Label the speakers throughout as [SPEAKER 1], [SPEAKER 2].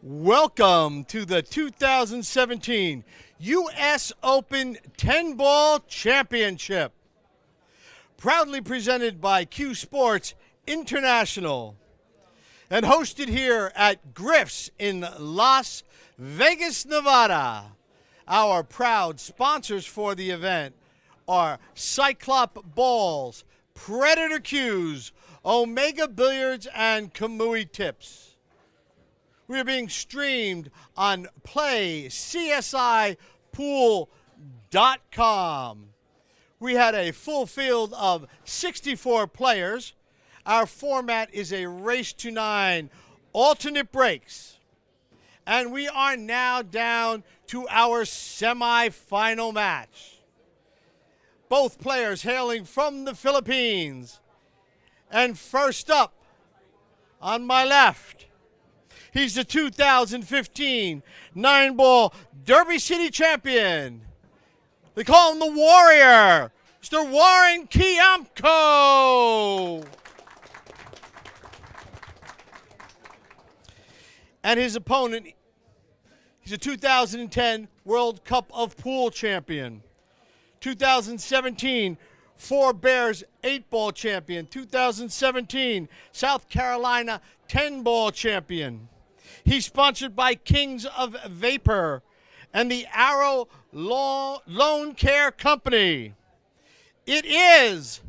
[SPEAKER 1] Welcome to the 2017 U.S. Open 10-Ball Championship. Proudly presented by CueSports International and hosted here at Griff's in Las Vegas, Nevada. Our proud sponsors for the event are Cyclop Balls, Predator Cues, Omega Billiards, and Kamui Tips. We are being streamed on PlayCSIPool.com. We had a full field of 64 players. Our format is a race to 9 alternate breaks. And we are now down to our semifinal match. Both players hailing from the Philippines. And first up, on my left, he's the 2015 9-Ball Derby City champion. They call him the Warrior, Mr. Warren Kiamco. And his opponent, he's a 2010 World Cup of Pool champion, 2017 Four Bears 8-Ball champion, 2017 South Carolina 10-Ball champion. He's sponsored by Kings of Vapor and the Arrow Loan Care Company. It is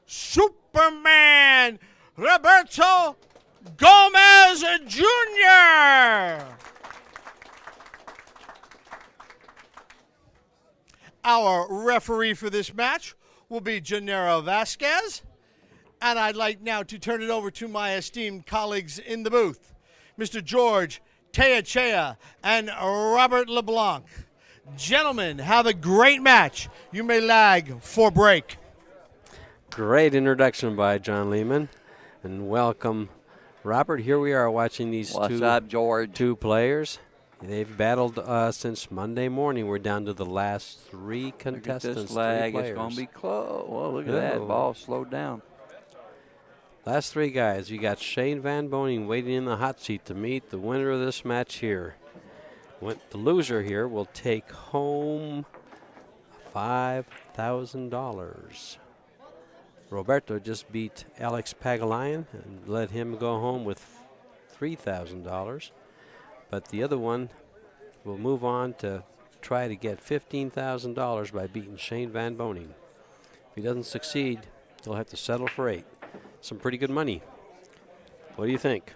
[SPEAKER 1] Superman Roberto Gomez Jr. Our referee for this match will be Gennaro Vasquez. And I'd like now to turn it over to my esteemed colleagues in the booth, Mr. George Teachea and Robert LeBlanc. Gentlemen, have a great match. You may lag for break.
[SPEAKER 2] Great introduction by John Lehman, and welcome, Robert. Here we are watching these two players. They've battled since Monday morning. We're down to the last three contestants.
[SPEAKER 3] Look at this lag. It's going to be close. Well, look at that. Ball slowed down.
[SPEAKER 2] Last three guys. You got Shane Van Boning waiting in the hot seat to meet the winner of this match here. The loser here will take home $5,000. Roberto just beat Alex Pagalayan and let him go home with $3,000. But the other one will move on to try to get $15,000 by beating Shane Van Boning. If he doesn't succeed, he'll have to settle for $8,000. Some pretty good money. What do you think?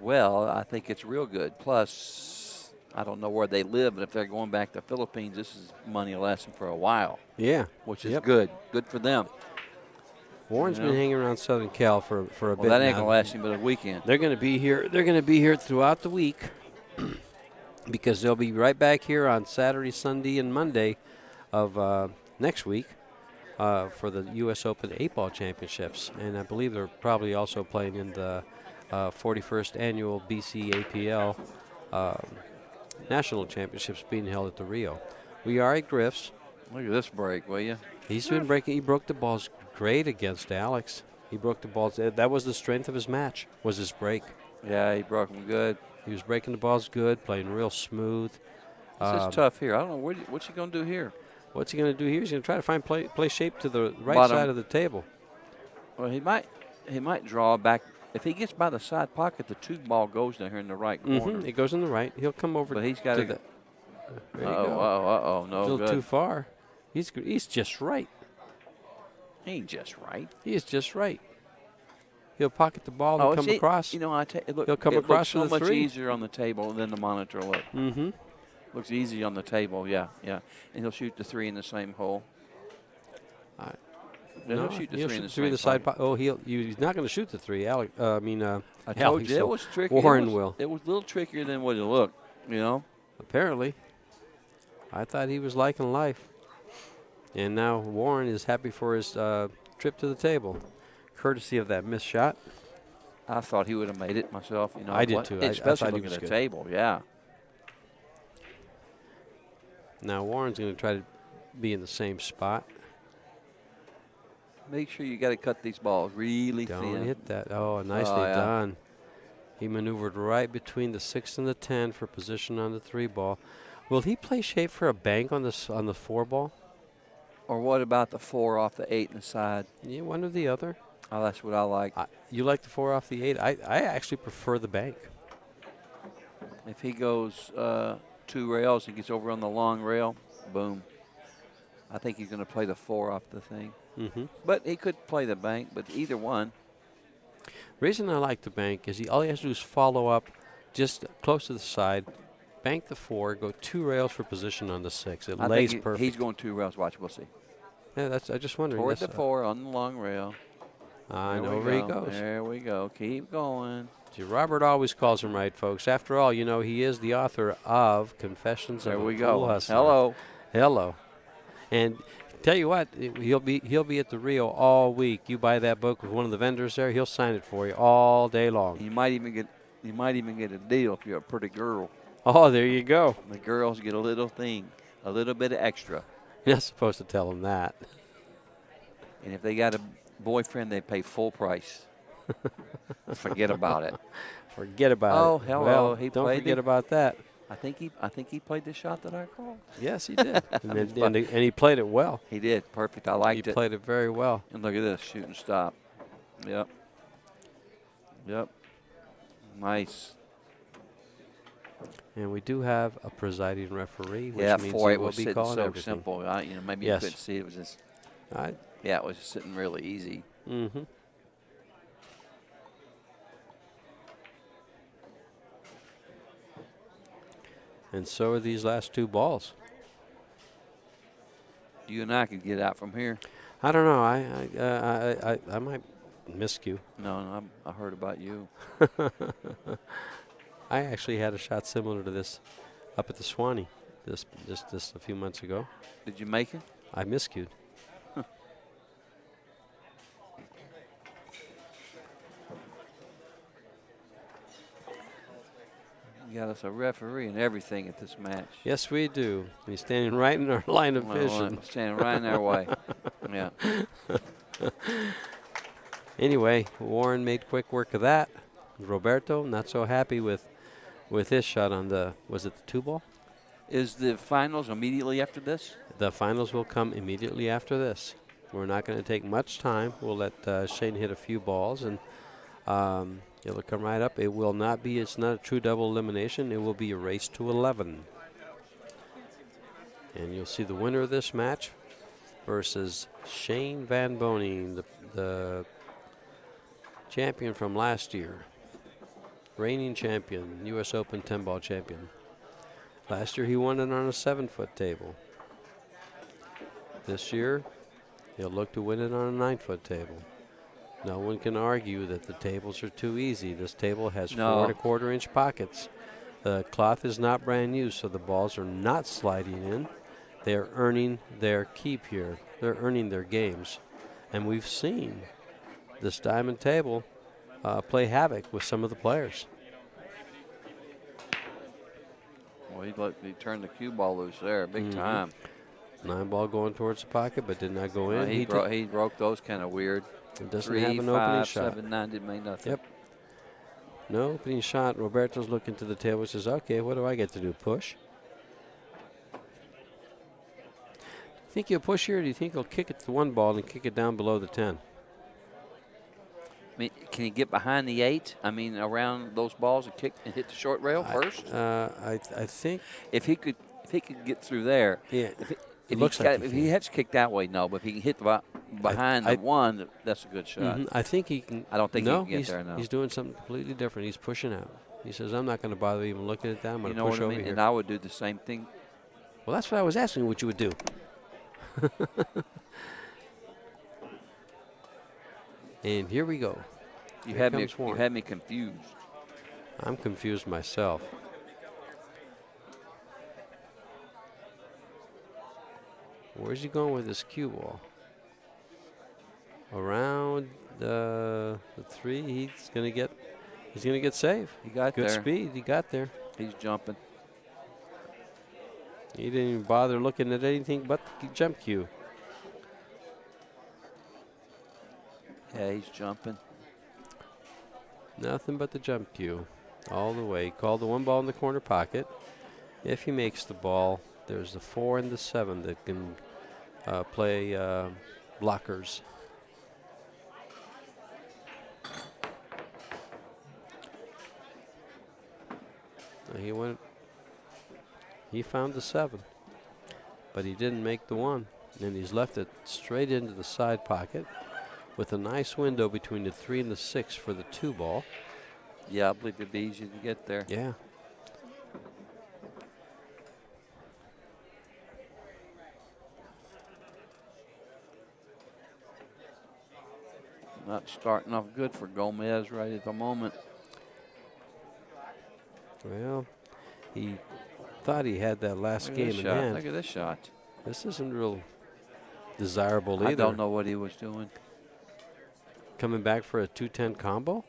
[SPEAKER 3] Well, I think it's real good. Plus, I don't know where they live, but if they're going back to the Philippines, this is money lasting for a while.
[SPEAKER 2] Yeah.
[SPEAKER 3] Which is good. Good for them.
[SPEAKER 2] Warren's been hanging around Southern Cal for a bit.
[SPEAKER 3] Well, that ain't going to last him but a weekend.
[SPEAKER 2] They're going to be here. They're going to be here throughout the week because they'll be right back here on Saturday, Sunday, and Monday of next week for the U.S. Open 8-Ball Championships. And I believe they're probably also playing in the 41st Annual BCAPL National Championships being held at the Rio. We are at Griff's.
[SPEAKER 3] Look at this break, will you?
[SPEAKER 2] He's been breaking. He broke the balls great against Alex. He broke the balls. That was the strength of his match, was his break.
[SPEAKER 3] Yeah, he broke them good.
[SPEAKER 2] He was breaking the balls good, playing real smooth.
[SPEAKER 3] This is tough here. I don't know. What's he going to do here?
[SPEAKER 2] What's he going to do here? He's going to try to find play shape to the right
[SPEAKER 3] Bottom.
[SPEAKER 2] side of the table.
[SPEAKER 3] Well, he might draw back. If he gets by the side pocket, the 2-ball goes down here in the right corner.
[SPEAKER 2] It goes in the right. He'll come over.
[SPEAKER 3] But he's got to.
[SPEAKER 2] There you go.
[SPEAKER 3] Uh-oh, no
[SPEAKER 2] a little
[SPEAKER 3] good.
[SPEAKER 2] too far. He's just right.
[SPEAKER 3] He ain't just right.
[SPEAKER 2] He is just right. He'll pocket the ball and come across.
[SPEAKER 3] You know,
[SPEAKER 2] he'll come across
[SPEAKER 3] so
[SPEAKER 2] for the
[SPEAKER 3] much
[SPEAKER 2] 3.
[SPEAKER 3] easier on the table than the monitor look. Looks easy on the table, yeah. And he'll shoot the 3 in the same hole. He'll shoot the 3 in the same hole.
[SPEAKER 2] He's not going to shoot the 3.
[SPEAKER 3] I told you it was tricky.
[SPEAKER 2] Warren will.
[SPEAKER 3] It was a little trickier than what it looked, you know.
[SPEAKER 2] Apparently. I thought he was liking life. And now Warren is happy for his trip to the table, courtesy of that missed shot.
[SPEAKER 3] I thought he would have made it myself. You know,
[SPEAKER 2] I did too.
[SPEAKER 3] Especially looking at the table, yeah.
[SPEAKER 2] Now Warren's going to try to be in the same spot.
[SPEAKER 3] Make sure you got to cut these balls really thin.
[SPEAKER 2] Don't hit that. Oh, nicely done. He maneuvered right between the 6 and the 10 for position on the 3 ball. Will he play shape for a bank on the 4 ball?
[SPEAKER 3] Or what about the 4 off the 8 and the side?
[SPEAKER 2] Yeah, one or the other.
[SPEAKER 3] Oh, that's what I like.
[SPEAKER 2] You like the 4 off the 8? I actually prefer the bank.
[SPEAKER 3] If he goes 2 rails and gets over on the long rail, boom. I think he's going to play the 4 off the thing.
[SPEAKER 2] Mm-hmm.
[SPEAKER 3] But he could play the bank, but either one.
[SPEAKER 2] Reason I like the bank is all he has to do is follow up just close to the side, bank the 4, go 2 rails for position on the 6. It lays perfect.
[SPEAKER 3] He's going 2 rails. Watch, we'll see.
[SPEAKER 2] Yeah, I just wondering.
[SPEAKER 3] Toward the 4 on the long rail.
[SPEAKER 2] I know where he goes.
[SPEAKER 3] There we go. Keep going.
[SPEAKER 2] See, Robert always calls him right, folks. After all, you know, he is the author of Confessions of a Pool Hustler.
[SPEAKER 3] Hello.
[SPEAKER 2] Hello. And tell you what, he'll be at the Rio all week. You buy that book with one of the vendors there, he'll sign it for you all day long.
[SPEAKER 3] You might even get a deal if you're a pretty girl.
[SPEAKER 2] Oh, there you go.
[SPEAKER 3] The girls get a little thing, a little bit of extra.
[SPEAKER 2] You're not supposed to tell them that.
[SPEAKER 3] And if they got a boyfriend, they pay full price. Forget about it.
[SPEAKER 2] Forget about it.
[SPEAKER 3] Oh, hello.
[SPEAKER 2] Well,
[SPEAKER 3] He
[SPEAKER 2] don't
[SPEAKER 3] played
[SPEAKER 2] forget
[SPEAKER 3] it.
[SPEAKER 2] about that.
[SPEAKER 3] I think he played the shot that I called.
[SPEAKER 2] Yes, he did. and he played it well.
[SPEAKER 3] He did. Perfect. I liked it.
[SPEAKER 2] He played it very well.
[SPEAKER 3] And look at this. Shoot and stop. Yep. Yep. Nice.
[SPEAKER 2] And we do have a presiding referee, which
[SPEAKER 3] Yeah,
[SPEAKER 2] means
[SPEAKER 3] boy,
[SPEAKER 2] he
[SPEAKER 3] it
[SPEAKER 2] will
[SPEAKER 3] was
[SPEAKER 2] be
[SPEAKER 3] sitting
[SPEAKER 2] calling
[SPEAKER 3] so
[SPEAKER 2] everything.
[SPEAKER 3] simple. Maybe
[SPEAKER 2] Yes.
[SPEAKER 3] you couldn't see it. It was just,
[SPEAKER 2] I,
[SPEAKER 3] yeah, it was just sitting really easy.
[SPEAKER 2] mm-hmm. And so are these last 2 balls.
[SPEAKER 3] You and I could get out from here.
[SPEAKER 2] I don't know. I might miscue.
[SPEAKER 3] No, I heard about you.
[SPEAKER 2] I actually had a shot similar to this up at the Swanee just a few months ago.
[SPEAKER 3] Did you make it?
[SPEAKER 2] I miscued.
[SPEAKER 3] You got us a referee and everything at this match.
[SPEAKER 2] Yes, we do. He's standing right in our line of vision.
[SPEAKER 3] Standing right in our way. Yeah.
[SPEAKER 2] Anyway, Warren made quick work of that. Roberto not so happy with his shot on the, was it the 2 ball?
[SPEAKER 3] Is the finals immediately after this?
[SPEAKER 2] The finals will come immediately after this. We're not going to take much time. We'll let Shane hit a few balls, and it'll come right up. It will not be, it's not a true double elimination. It will be a race to 11. And you'll see the winner of this match versus Shane Van Boning, the champion from last year. Reigning champion, U.S. Open 10-ball champion. Last year he won it on a 7-foot table. This year he'll look to win it on a 9-foot table. No one can argue that the tables are too easy. This table has 4 1/4-inch pockets. The cloth is not brand new, so the balls are not sliding in. They're earning their keep here. They're earning their games. And we've seen this diamond table play havoc with some of the players.
[SPEAKER 3] Well, he turned the cue ball loose there, big time.
[SPEAKER 2] 9 ball going towards the pocket, but did not go in.
[SPEAKER 3] He broke those kind of weird.
[SPEAKER 2] It doesn't
[SPEAKER 3] 3,
[SPEAKER 2] have an
[SPEAKER 3] 5,
[SPEAKER 2] opening shot.
[SPEAKER 3] 7, 9 didn't make nothing.
[SPEAKER 2] Yep. No opening shot. Roberto's looking to the table and says, okay, what do I get to do? Push? Think he'll push here, or do you think he'll kick it to 1 ball and kick it down below the 10?
[SPEAKER 3] I mean, can he get behind the 8? I mean, around those balls and kick and hit the short rail first?
[SPEAKER 2] I think
[SPEAKER 3] if he could get through there.
[SPEAKER 2] Yeah.
[SPEAKER 3] If he has to kick that way, no. But if he can hit behind the 1, that's a good shot.
[SPEAKER 2] I think he can.
[SPEAKER 3] I don't think he can get there. No,
[SPEAKER 2] he's doing something completely different. He's pushing out. He says, "I'm not going to bother even looking at that. I'm going to push over here."
[SPEAKER 3] And I would do the same thing.
[SPEAKER 2] Well, that's what I was asking. What you would do? And here we go.
[SPEAKER 3] You had me confused.
[SPEAKER 2] I'm confused myself. Where's he going with this cue ball? Around the 3. He's gonna get saved.
[SPEAKER 3] He got
[SPEAKER 2] good
[SPEAKER 3] there.
[SPEAKER 2] Speed. He got there.
[SPEAKER 3] He's jumping.
[SPEAKER 2] He didn't even bother looking at anything but the jump cue.
[SPEAKER 3] Yeah, he's jumping.
[SPEAKER 2] Nothing but the jump cue all the way. Called the 1 ball in the corner pocket. If he makes the ball, there's the 4 and the 7 that can play blockers. He found the 7, but he didn't make the 1, and he's left it straight into the side pocket with a nice window between the 3 and the 6 for the 2 ball.
[SPEAKER 3] Yeah, I believe it'd be easy to get there.
[SPEAKER 2] Yeah.
[SPEAKER 3] Not starting off good for Gomez right at the moment.
[SPEAKER 2] Well, he thought he had that last game in hand.
[SPEAKER 3] Look at this shot.
[SPEAKER 2] This isn't real desirable either.
[SPEAKER 3] I don't know what he was doing.
[SPEAKER 2] Coming back for a 2-10 combo?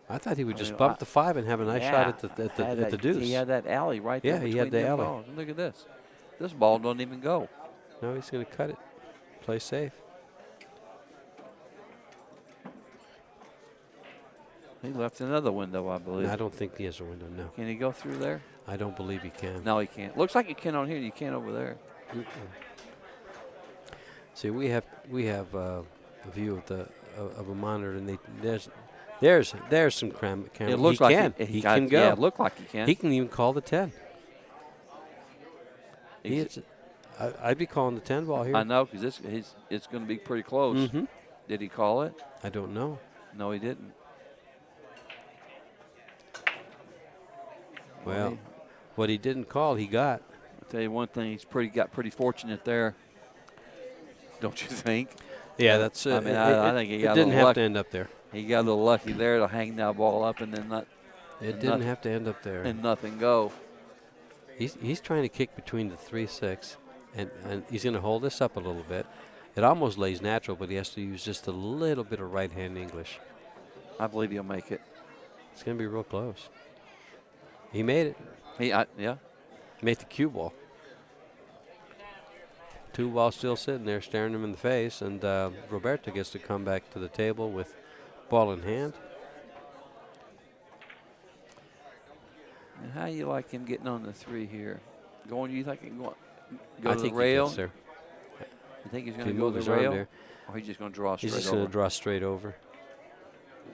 [SPEAKER 2] I thought he would just bump the 5 and have a nice shot at the deuce.
[SPEAKER 3] He had that alley right there.
[SPEAKER 2] Yeah, he had the alley.
[SPEAKER 3] Balls. Look at this. This ball don't even go.
[SPEAKER 2] No, he's going to cut it. Play safe.
[SPEAKER 3] He left another window, I believe.
[SPEAKER 2] No, I don't think he has a window, no.
[SPEAKER 3] Can he go through there?
[SPEAKER 2] I don't believe he can.
[SPEAKER 3] No, he can't. Looks like he can on here. You can't over there.
[SPEAKER 2] See, we have a view of a monitor, and there's some camera.
[SPEAKER 3] It looks
[SPEAKER 2] He can go.
[SPEAKER 3] Yeah, it looked like he can.
[SPEAKER 2] He can even call the 10. I'd be calling the 10 ball here.
[SPEAKER 3] I know, because it's going to be pretty close.
[SPEAKER 2] Mm-hmm.
[SPEAKER 3] Did he call it?
[SPEAKER 2] I don't know.
[SPEAKER 3] No, he didn't.
[SPEAKER 2] Well, what he didn't call, he got.
[SPEAKER 3] I'll tell you one thing, got pretty fortunate there. Don't you think?
[SPEAKER 2] Yeah, that's.
[SPEAKER 3] I mean, I think he got
[SPEAKER 2] it didn't have to end up there.
[SPEAKER 3] He got a little lucky there to hang that ball up and then not.
[SPEAKER 2] It didn't have to end up there.
[SPEAKER 3] And nothing go.
[SPEAKER 2] He's trying to kick between the 3-6, and he's going to hold this up a little bit. It almost lays natural, but he has to use just a little bit of right-hand English.
[SPEAKER 3] I believe he'll make it.
[SPEAKER 2] It's going to be real close. He made it.
[SPEAKER 3] Yeah.
[SPEAKER 2] Made the cue ball. 2 ball still sitting there staring him in the face, and Roberto gets to come back to the table with ball in hand.
[SPEAKER 3] And how you like him getting on the 3 here? You think he can go
[SPEAKER 2] I
[SPEAKER 3] to
[SPEAKER 2] think
[SPEAKER 3] the rail?
[SPEAKER 2] He gets there.
[SPEAKER 3] You think he's going to go to the rail? Or he's just going to draw straight over?
[SPEAKER 2] He's just going to draw straight over.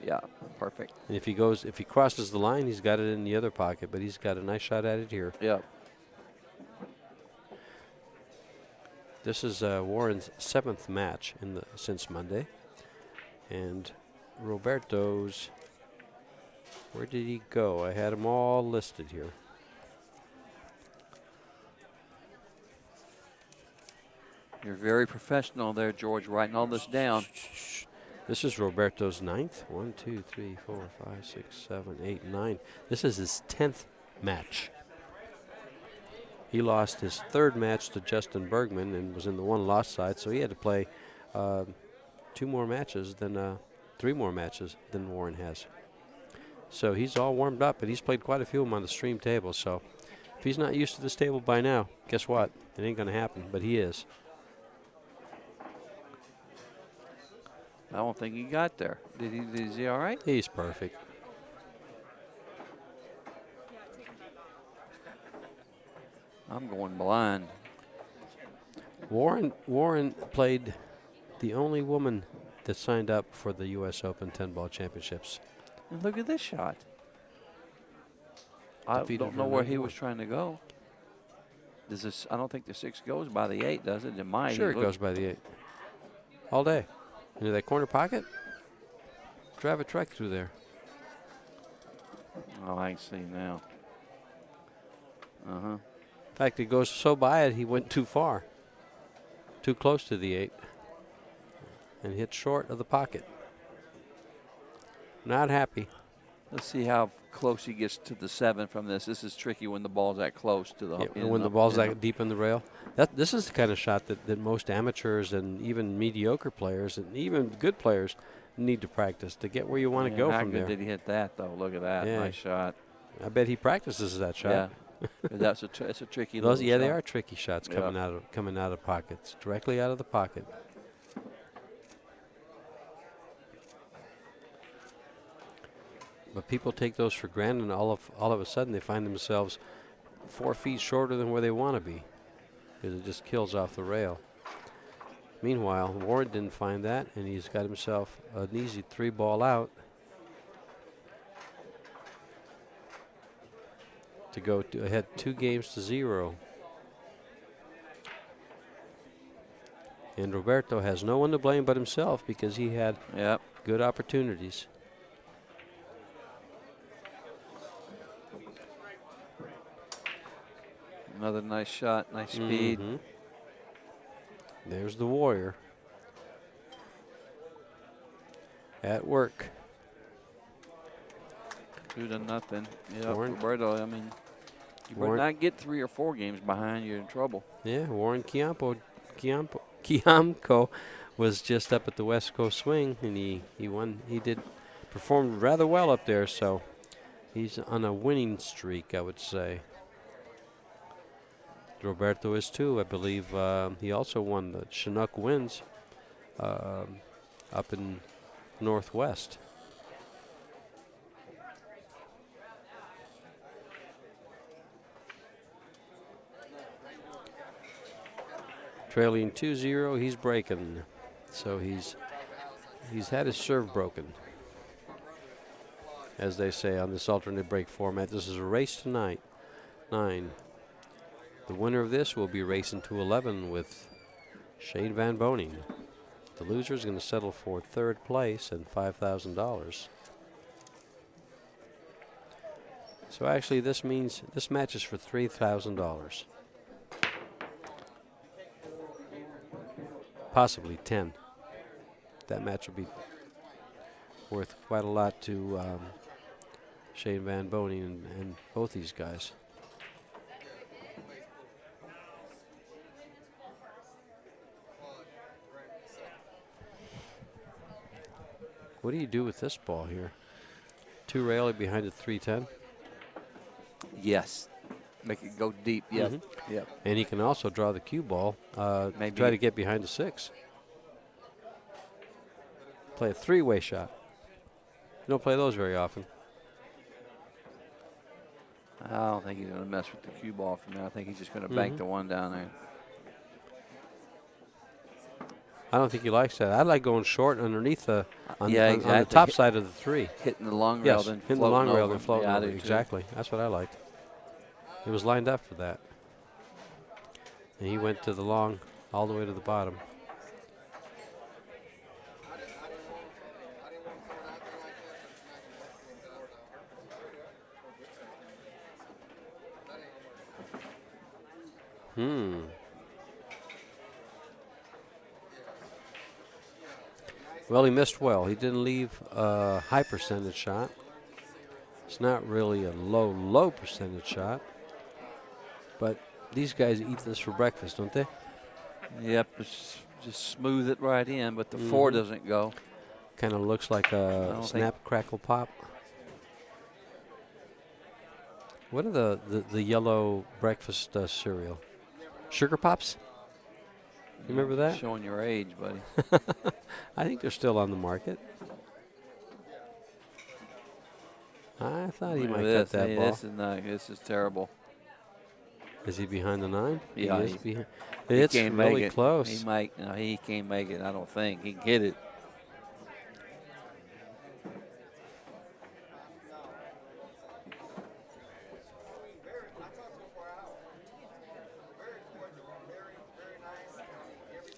[SPEAKER 3] Yeah, perfect.
[SPEAKER 2] And if he crosses the line, he's got it in the other pocket, but he's got a nice shot at it here.
[SPEAKER 3] Yeah.
[SPEAKER 2] This is Warren's 7th match since Monday. And Roberto's, where did he go? I had them all listed here.
[SPEAKER 3] You're very professional there, George, writing all this down.
[SPEAKER 2] This is Roberto's 9th. 1, 2, 3, 4, 5, 6, 7, 8, 9. This is his 10th match. He lost his 3rd match to Justin Bergman and was in the 1-loss side, so he had to play 3 more matches than Warren has. So he's all warmed up, and he's played quite a few of them on the stream table. So if he's not used to this table by now, guess what? It ain't going to happen, but he is.
[SPEAKER 3] I don't think he got there. Is he all right?
[SPEAKER 2] He's perfect.
[SPEAKER 3] I'm going blind.
[SPEAKER 2] Warren played the only woman that signed up for the U.S. Open 10-ball championships.
[SPEAKER 3] And look at this shot. I don't know where he was trying to go. I don't think the 6 goes by the 8, does it? It might.
[SPEAKER 2] Sure, it goes by the 8. All day. Into that corner pocket. Drive a truck through there.
[SPEAKER 3] Oh, I can see now. Uh-huh.
[SPEAKER 2] In fact, it goes so by it, he went too far. Too close to the 8. And hit short of the pocket. Not happy.
[SPEAKER 3] Let's see how close he gets to the 7 from this. This is tricky when the ball's that close to the.
[SPEAKER 2] Yeah, when the ball's that deep in the rail. This is the kind of shot that most amateurs and even mediocre players and even good players need to practice to get where you want to go from there.
[SPEAKER 3] How good did he hit that, though? Look at that.
[SPEAKER 2] Yeah.
[SPEAKER 3] Nice shot.
[SPEAKER 2] I bet he practices that shot.
[SPEAKER 3] Yeah. That's a tricky
[SPEAKER 2] Those,
[SPEAKER 3] little shot.
[SPEAKER 2] they are tricky shots coming out of pockets, directly out of the pocket. But people take those for granted, and all of a sudden they find themselves 4 feet shorter than where they want to be, because it just kills off the rail. Meanwhile, Warren didn't find that, and he's got himself an easy 3-ball out to go ahead 2 games to 0. And Roberto has no one to blame but himself, because he had good opportunities.
[SPEAKER 3] Another nice shot, nice speed.
[SPEAKER 2] There's the Warrior at work.
[SPEAKER 3] 2-0. Yeah,
[SPEAKER 2] Warren.
[SPEAKER 3] Roberto, I mean, you better not get 3 or 4 games behind, you're in trouble.
[SPEAKER 2] Yeah, Warren Kiamco was just up at the West Coast Swing, and he won. He performed rather well up there, so he's on a winning streak, I would say. Roberto is too, I believe. He also won the Chinook Winds up in Northwest. Trailing 2-0, he's breaking. So he's had his serve broken, as they say on this alternate break format. This is a race to 9. The winner of this will be racing to 11 with Shane Van Boning. The loser is going to settle for 3rd place and $5,000. So actually, this means this match is for $3,000. Possibly 10. That match will be worth quite a lot to Shane Van Boning and both these guys. What do you do with this ball here? 2 railing behind the 310?
[SPEAKER 3] Yes. Make it go deep. Yep. Yep.
[SPEAKER 2] And he can also draw the cue ball,
[SPEAKER 3] Maybe
[SPEAKER 2] try to get behind the 6. Play a 3-way shot. You don't play those very often.
[SPEAKER 3] I don't think he's going to mess with the cue ball from there. I think he's just going to bank the one down there.
[SPEAKER 2] I don't think he likes that. I like going short underneath on
[SPEAKER 3] exactly.
[SPEAKER 2] the top side of the 3.
[SPEAKER 3] Hitting the long rail, then
[SPEAKER 2] hitting the long rail, then
[SPEAKER 3] floating
[SPEAKER 2] floating
[SPEAKER 3] over.
[SPEAKER 2] over. Exactly. That's what I liked. It was lined up for that. And he went to the long, all the way to the bottom. Well, he missed well. He didn't leave a high percentage shot. It's not really a low percentage shot. But these guys eat this for breakfast, don't they?
[SPEAKER 3] Yep, it's just smooth it right in, but the 4 doesn't go.
[SPEAKER 2] Kind of looks like a snap, crackle, pop. What are the yellow breakfast cereal? Sugar Pops? You remember that?
[SPEAKER 3] Showing your age, buddy.
[SPEAKER 2] I think they're still on the market. I thought he might cut that ball.
[SPEAKER 3] This is terrible.
[SPEAKER 2] Is he behind the 9?
[SPEAKER 3] Yeah,
[SPEAKER 2] he is behind. It's really close.
[SPEAKER 3] He might. No, he can't make it. I don't think he can hit it.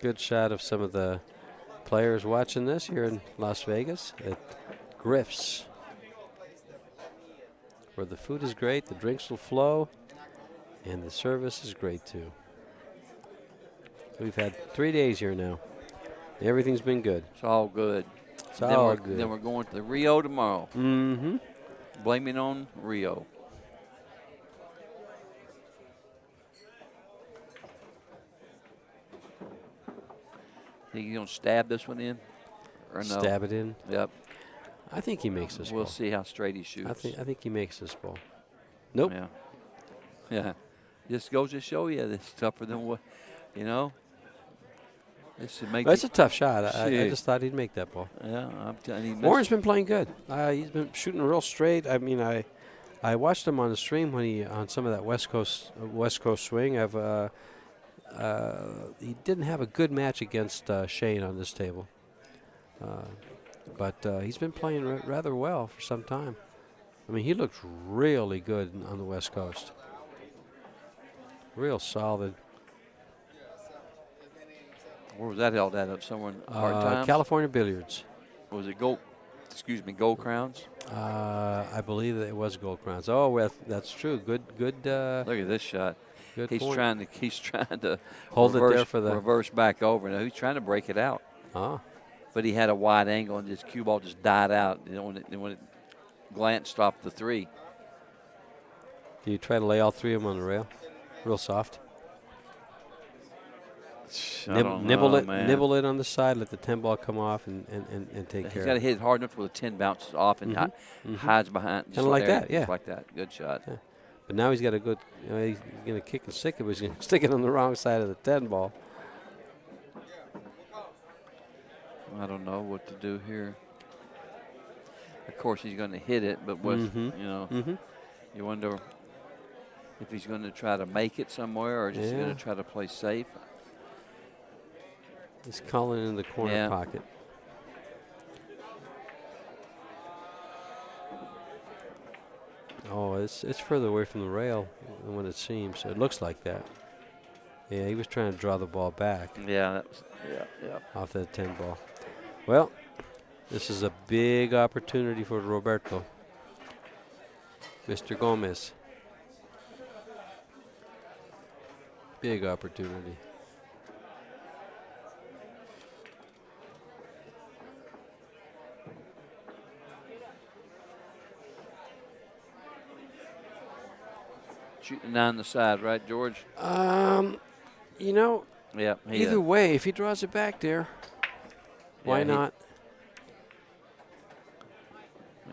[SPEAKER 2] Good shot of some of the players watching this here in Las Vegas at Griff's, where the food is great, the drinks will flow, and the service is great too. We've had 3 days here now. Everything's been good.
[SPEAKER 3] It's all good.
[SPEAKER 2] It's all good.
[SPEAKER 3] Then we're going to the Rio tomorrow.
[SPEAKER 2] Mm-hmm.
[SPEAKER 3] Blaming on Rio. Think he's going to stab this one in? Or no?
[SPEAKER 2] Stab it in?
[SPEAKER 3] Yep.
[SPEAKER 2] I think he makes this ball.
[SPEAKER 3] We'll see how straight he shoots.
[SPEAKER 2] I think he makes this ball. Nope.
[SPEAKER 3] Yeah. Yeah. Just goes to show you it's tougher than what, you know.
[SPEAKER 2] That's a tough shot. I just thought he'd make that ball.
[SPEAKER 3] Yeah, I'm telling you.
[SPEAKER 2] Warren's been playing good. He's been shooting real straight. I mean, I watched him on the stream when he on some of that West Coast swing. He didn't have a good match against Shane on this table, but he's been playing rather well for some time. I mean, he looks really good on the West Coast. Real solid.
[SPEAKER 3] Where was that held at? Somewhere in Hard Times?
[SPEAKER 2] California Billiards.
[SPEAKER 3] Was it Gold Crowns?
[SPEAKER 2] I believe that it was Gold Crowns. Oh, well, that's true. Good.
[SPEAKER 3] Look at this shot. He's
[SPEAKER 2] point.
[SPEAKER 3] trying to
[SPEAKER 2] hold it there for the
[SPEAKER 3] reverse back over. Now he's trying to break it out. But he had a wide angle and his cue ball just died out. When it glanced off the 3.
[SPEAKER 2] Do you try to lay all 3 of them on the rail? Real soft. Nibble it on the side. Let the 10 ball come off and take care.
[SPEAKER 3] He's got to hit it hard enough where the 10 bounces off and hides behind.
[SPEAKER 2] Kind of like that, yeah.
[SPEAKER 3] Just like that. Good shot.
[SPEAKER 2] Yeah. But now he's got a good. He's going to kick and stick it, but he's going to stick it on the wrong side of the 10 ball.
[SPEAKER 3] I don't know what to do here. Of course, he's going to hit it, but with you wonder if he's going to try to make it somewhere or just going to try to play safe.
[SPEAKER 2] He's calling in the corner pocket. Oh, it's further away from the rail than what it seems. It looks like that. Yeah, he was trying to draw the ball back.
[SPEAKER 3] Yeah,
[SPEAKER 2] off that 10 ball. Well, this is a big opportunity for Roberto. Mr. Gomez. Big opportunity.
[SPEAKER 3] Shooting down the side, right, George?
[SPEAKER 2] You know, either way, if he draws it back there, why not?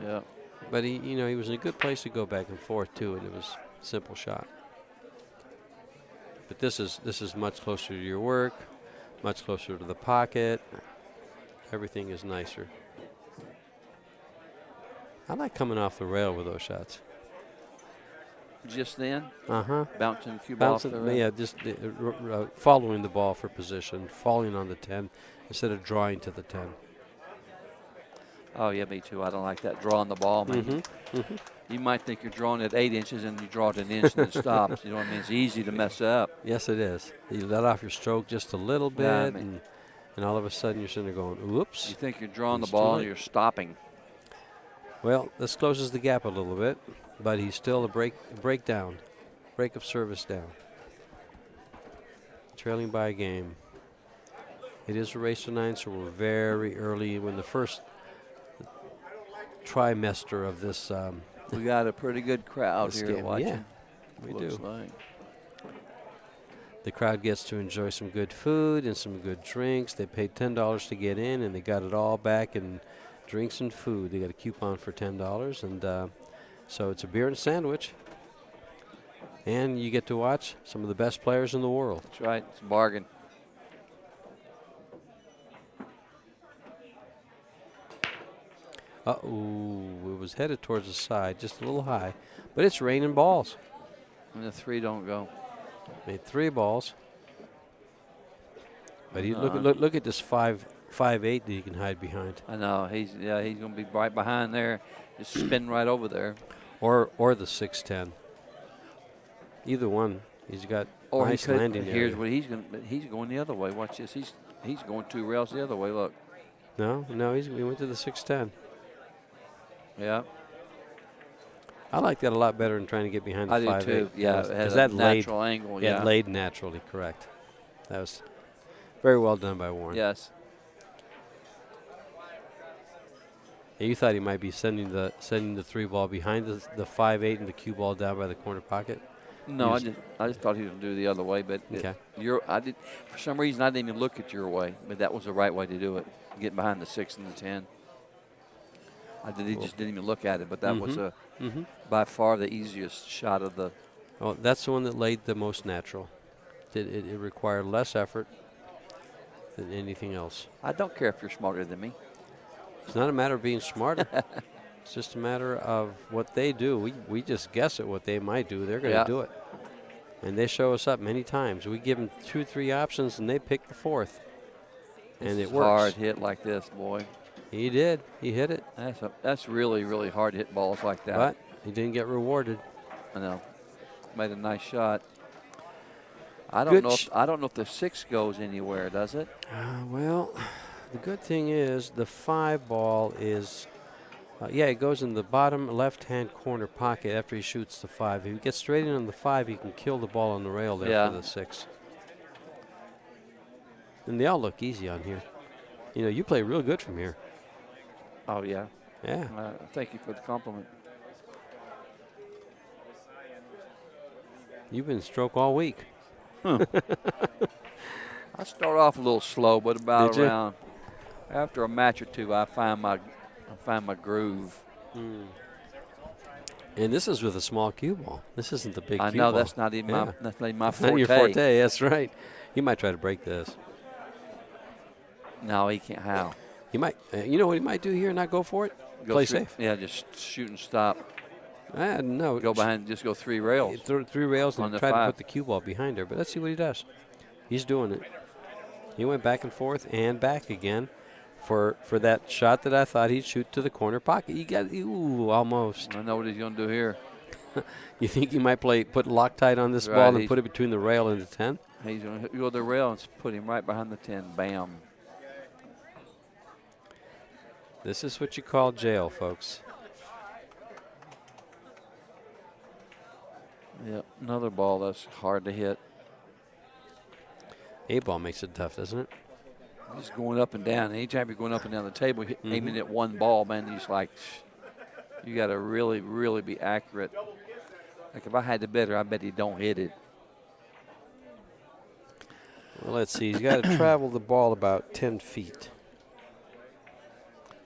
[SPEAKER 3] Yeah.
[SPEAKER 2] But he was in a good place to go back and forth too, and it was a simple shot. But this is much closer to your work, much closer to the pocket. Everything is nicer. I like coming off the rail with those shots.
[SPEAKER 3] Just then? Bouncing cue
[SPEAKER 2] ball
[SPEAKER 3] off the rail?
[SPEAKER 2] Yeah, just following the ball for position, falling on the 10 instead of drawing to the 10.
[SPEAKER 3] Oh, yeah, me too. I don't like that, drawing the ball. You might think you're drawing at 8 inches and you draw it an inch and it stops. You know what I mean? It's easy to mess up.
[SPEAKER 2] Yes, it is. You let off your stroke just a little bit, and all of a sudden you're sitting there going, oops.
[SPEAKER 3] You think you're drawing the ball and you're stopping.
[SPEAKER 2] Well, this closes the gap a little bit, but he's still a break of service down. Trailing by a game. It is a race to 9, so we're very early in the first trimester of this.
[SPEAKER 3] We got a pretty good crowd here watching.
[SPEAKER 2] Yeah, we do.
[SPEAKER 3] Like.
[SPEAKER 2] The crowd gets to enjoy some good food and some good drinks. They paid $10 to get in, and they got it all back in drinks and food. They got a coupon for $10, and so it's a beer and a sandwich. And you get to watch some of the best players in the world.
[SPEAKER 3] That's right. It's a bargain.
[SPEAKER 2] It was headed towards the side, just a little high. But it's raining balls.
[SPEAKER 3] And the 3 don't go.
[SPEAKER 2] Made 3 balls. But look at this 5'8" that he can hide behind.
[SPEAKER 3] I know. He's going to be right behind there. Just spin right over there.
[SPEAKER 2] Or the 6'10". Either one. He's got nice landing.
[SPEAKER 3] Here's what he's going. He's going the other way. Watch this. He's going 2 rails the other way. Look.
[SPEAKER 2] No. He went to the 6'10".
[SPEAKER 3] Yeah.
[SPEAKER 2] I like that a lot better than trying to get behind the 5'8".
[SPEAKER 3] I do too. Yeah, it has
[SPEAKER 2] that
[SPEAKER 3] natural angle.
[SPEAKER 2] Yeah, it laid naturally. Correct. That was very well done by Warren.
[SPEAKER 3] Yes.
[SPEAKER 2] Yeah, you thought he might be sending the 3 ball behind the 5'8" and the cue ball down by the corner pocket.
[SPEAKER 3] No, I just thought he was going to do it the other way, but for some reason I didn't even look at your way, but that was the right way to do it. Getting behind the 6 and the 10. Just didn't even look at it, but that was by far the easiest shot of the.
[SPEAKER 2] Oh, that's the one that laid the most natural. It required less effort. than anything else.
[SPEAKER 3] I don't care if you're smarter than me.
[SPEAKER 2] It's not a matter of being smarter. It's just a matter of what they do. We just guess at what they might do. They're going to do it. And they show us up many times. We give them 2, 3 options, and they pick the 4th. And it works.
[SPEAKER 3] Hard hit like this, boy.
[SPEAKER 2] He did. He hit it.
[SPEAKER 3] That's really, really hard to hit balls like that.
[SPEAKER 2] But he didn't get rewarded.
[SPEAKER 3] I know. Made a nice shot. I don't know if the 6 goes anywhere, does it?
[SPEAKER 2] Well, the good thing is the 5 ball is, it goes in the bottom left-hand corner pocket after he shoots the 5. If he gets straight in on the 5, he can kill the ball on the rail there for the 6. And they all look easy on here. You know, you play real good from here.
[SPEAKER 3] Oh, yeah.
[SPEAKER 2] Yeah.
[SPEAKER 3] Thank you for the compliment.
[SPEAKER 2] You've been stroke all week.
[SPEAKER 3] I start off a little slow, but about around after a match or 2, I find my groove.
[SPEAKER 2] And this is with a small cue ball. This isn't the big cue ball.
[SPEAKER 3] I know that's not even my forte.
[SPEAKER 2] Not your forte. That's right. He might try to break this.
[SPEAKER 3] No, he can't. How?
[SPEAKER 2] He might. You know what he might do here? Not go for it. Play safe.
[SPEAKER 3] Yeah, just shoot and stop.
[SPEAKER 2] No.
[SPEAKER 3] Go behind. Just go 3 rails.
[SPEAKER 2] 3 rails and try
[SPEAKER 3] 5.
[SPEAKER 2] to put the cue ball behind her. But let's see what he does. He's doing it. He went back and forth and back again for that shot that I thought he'd shoot to the corner pocket. He got almost.
[SPEAKER 3] I know what he's going to do here.
[SPEAKER 2] You think he might put Loctite on this ball and put it between the rail and the 10?
[SPEAKER 3] He's going to go to the rail and put him right behind the 10. Bam.
[SPEAKER 2] This is what you call jail, folks.
[SPEAKER 3] Yep, another ball that's hard to hit.
[SPEAKER 2] A ball makes it tough, doesn't it?
[SPEAKER 3] He's going up and down. Anytime you're going up and down the table, aiming at one ball, man, he's like, you got to really, really be accurate. Like if I had to bet her, I bet he don't hit it.
[SPEAKER 2] Well, let's see. He's got to travel the ball about 10 feet.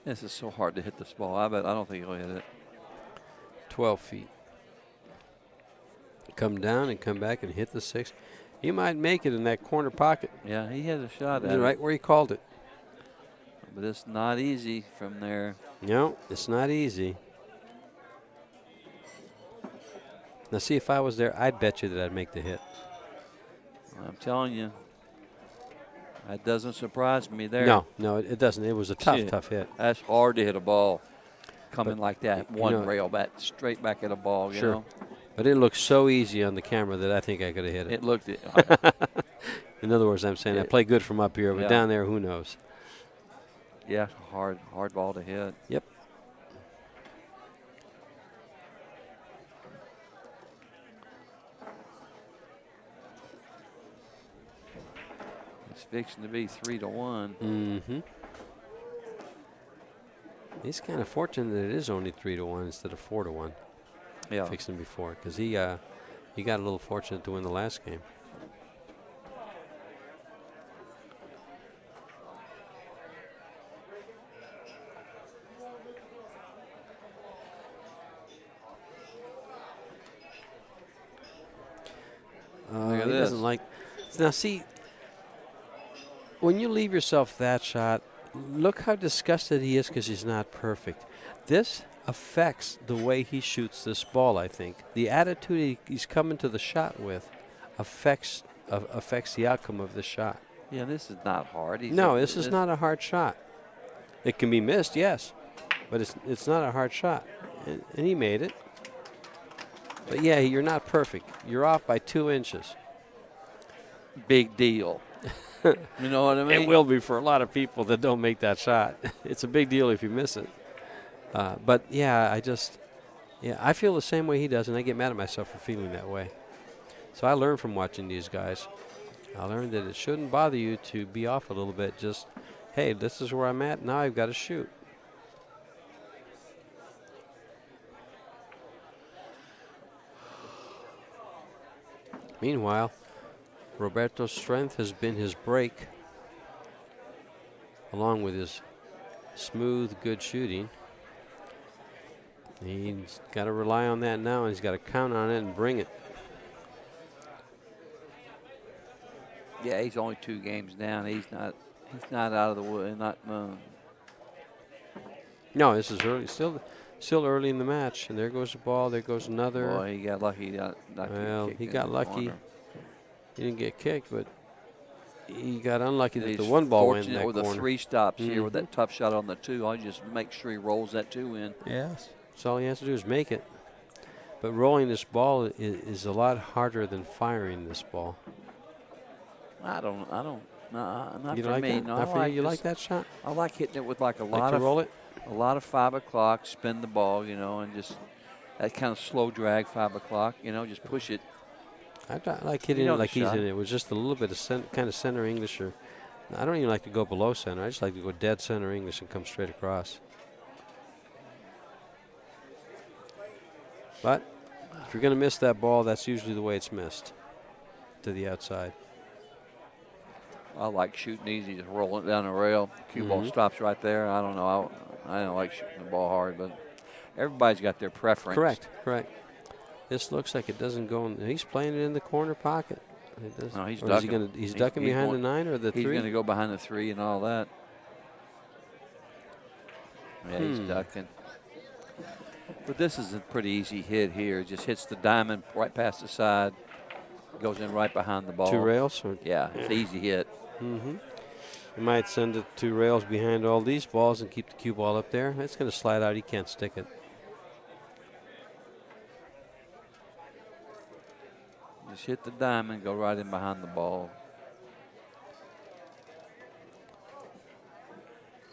[SPEAKER 3] This is so hard to hit this ball. I don't think he'll hit it.
[SPEAKER 2] 12 feet. Come down and come back and hit the 6. He might make it in that corner pocket.
[SPEAKER 3] Yeah, he has a shot at it.
[SPEAKER 2] Right where he called it.
[SPEAKER 3] But it's not easy from there.
[SPEAKER 2] No, it's not easy. Now, see, if I was there, I'd bet you that I'd make the hit.
[SPEAKER 3] I'm telling you. That doesn't surprise me there.
[SPEAKER 2] No, it doesn't. It was a tough hit.
[SPEAKER 3] That's hard to hit a ball coming like that. One rail back, straight back at a ball, you know.
[SPEAKER 2] But it looked so easy on the camera that I think I could have hit it.
[SPEAKER 3] It looked it.
[SPEAKER 2] In other words, I'm saying I play good from up here, but down there, who knows?
[SPEAKER 3] Yeah, hard ball to hit.
[SPEAKER 2] Yep.
[SPEAKER 3] It's fixing to be 3-1.
[SPEAKER 2] Mm-hmm. He's kind of fortunate that it is only 3-1 instead of 4-1.
[SPEAKER 3] Yeah.
[SPEAKER 2] Fixing before, because he got a little fortunate to win the last game.
[SPEAKER 3] Look at
[SPEAKER 2] he
[SPEAKER 3] this.
[SPEAKER 2] doesn't like. Now see, when you leave yourself that shot, look how disgusted he is because he's not perfect. This affects the way he shoots this ball, I think. The attitude he's coming to the shot with affects the outcome of the shot.
[SPEAKER 3] Yeah, this is not hard.
[SPEAKER 2] This is not a hard shot. It can be missed, yes, but it's not a hard shot. And he made it. But, yeah, you're not perfect. You're off by 2 inches.
[SPEAKER 3] Big deal. You know what I mean?
[SPEAKER 2] It will be for a lot of people that don't make that shot. It's a big deal if you miss it. But, yeah, I feel the same way he does, and I get mad at myself for feeling that way. So I learned from watching these guys. I learned that it shouldn't bother you to be off a little bit. Just, hey, this is where I'm at. Now I've got to shoot. Meanwhile, Roberto's strength has been his break, along with his smooth, good shooting. He's got to rely on that now, and he's got to count on it and bring it.
[SPEAKER 3] Yeah, he's only 2 games down. He's not out of the wood. Not.
[SPEAKER 2] No, this is early. Still early in the match. And there goes the ball. There goes another.
[SPEAKER 3] Boy, he got lucky.
[SPEAKER 2] Well, he got lucky.
[SPEAKER 3] Corner.
[SPEAKER 2] He didn't get kicked, but he got unlucky that
[SPEAKER 3] He's
[SPEAKER 2] the one ball went in
[SPEAKER 3] fortunate
[SPEAKER 2] that
[SPEAKER 3] with
[SPEAKER 2] corner.
[SPEAKER 3] the 3 stops here with that tough shot on the 2. I'll just make sure he rolls that 2 in.
[SPEAKER 2] Yes. So all he has to do is make it. But rolling this ball is a lot harder than firing this ball.
[SPEAKER 3] I don't. Not
[SPEAKER 2] You
[SPEAKER 3] for
[SPEAKER 2] like
[SPEAKER 3] me.
[SPEAKER 2] that?
[SPEAKER 3] No,
[SPEAKER 2] Not
[SPEAKER 3] I
[SPEAKER 2] for
[SPEAKER 3] like
[SPEAKER 2] you? You
[SPEAKER 3] this-
[SPEAKER 2] like that shot?
[SPEAKER 3] I like hitting it with like a
[SPEAKER 2] Like
[SPEAKER 3] lot
[SPEAKER 2] to
[SPEAKER 3] of
[SPEAKER 2] roll it?
[SPEAKER 3] a lot of 5 o'clock, spin the ball, and just that kind of slow drag 5 o'clock, just push it.
[SPEAKER 2] I like hitting
[SPEAKER 3] know
[SPEAKER 2] it
[SPEAKER 3] the
[SPEAKER 2] like he's
[SPEAKER 3] shot.
[SPEAKER 2] in it with just a little bit of kind of center English. Or I don't even like to go below center. I just like to go dead center English and come straight across. But if you're going to miss that ball, that's usually the way it's missed, to the outside.
[SPEAKER 3] I like shooting easy, just rolling it down the rail. Cue ball stops right there. I don't know. I don't like shooting the ball hard, but everybody's got their preference.
[SPEAKER 2] Correct. This looks like it doesn't go in. He's playing it in the corner pocket.
[SPEAKER 3] No, he's
[SPEAKER 2] or
[SPEAKER 3] ducking.
[SPEAKER 2] He's ducking behind the 9 or the 3?
[SPEAKER 3] He's going to go behind the 3 and all that. Yeah, he's ducking. But this is a pretty easy hit here. Just hits the diamond right past the side. Goes in right behind the ball.
[SPEAKER 2] 2 rails?
[SPEAKER 3] Yeah, it's an easy hit.
[SPEAKER 2] You might send it 2 rails behind all these balls and keep the cue ball up there. It's going to slide out. He can't stick it.
[SPEAKER 3] Just hit the diamond, go right in behind the ball.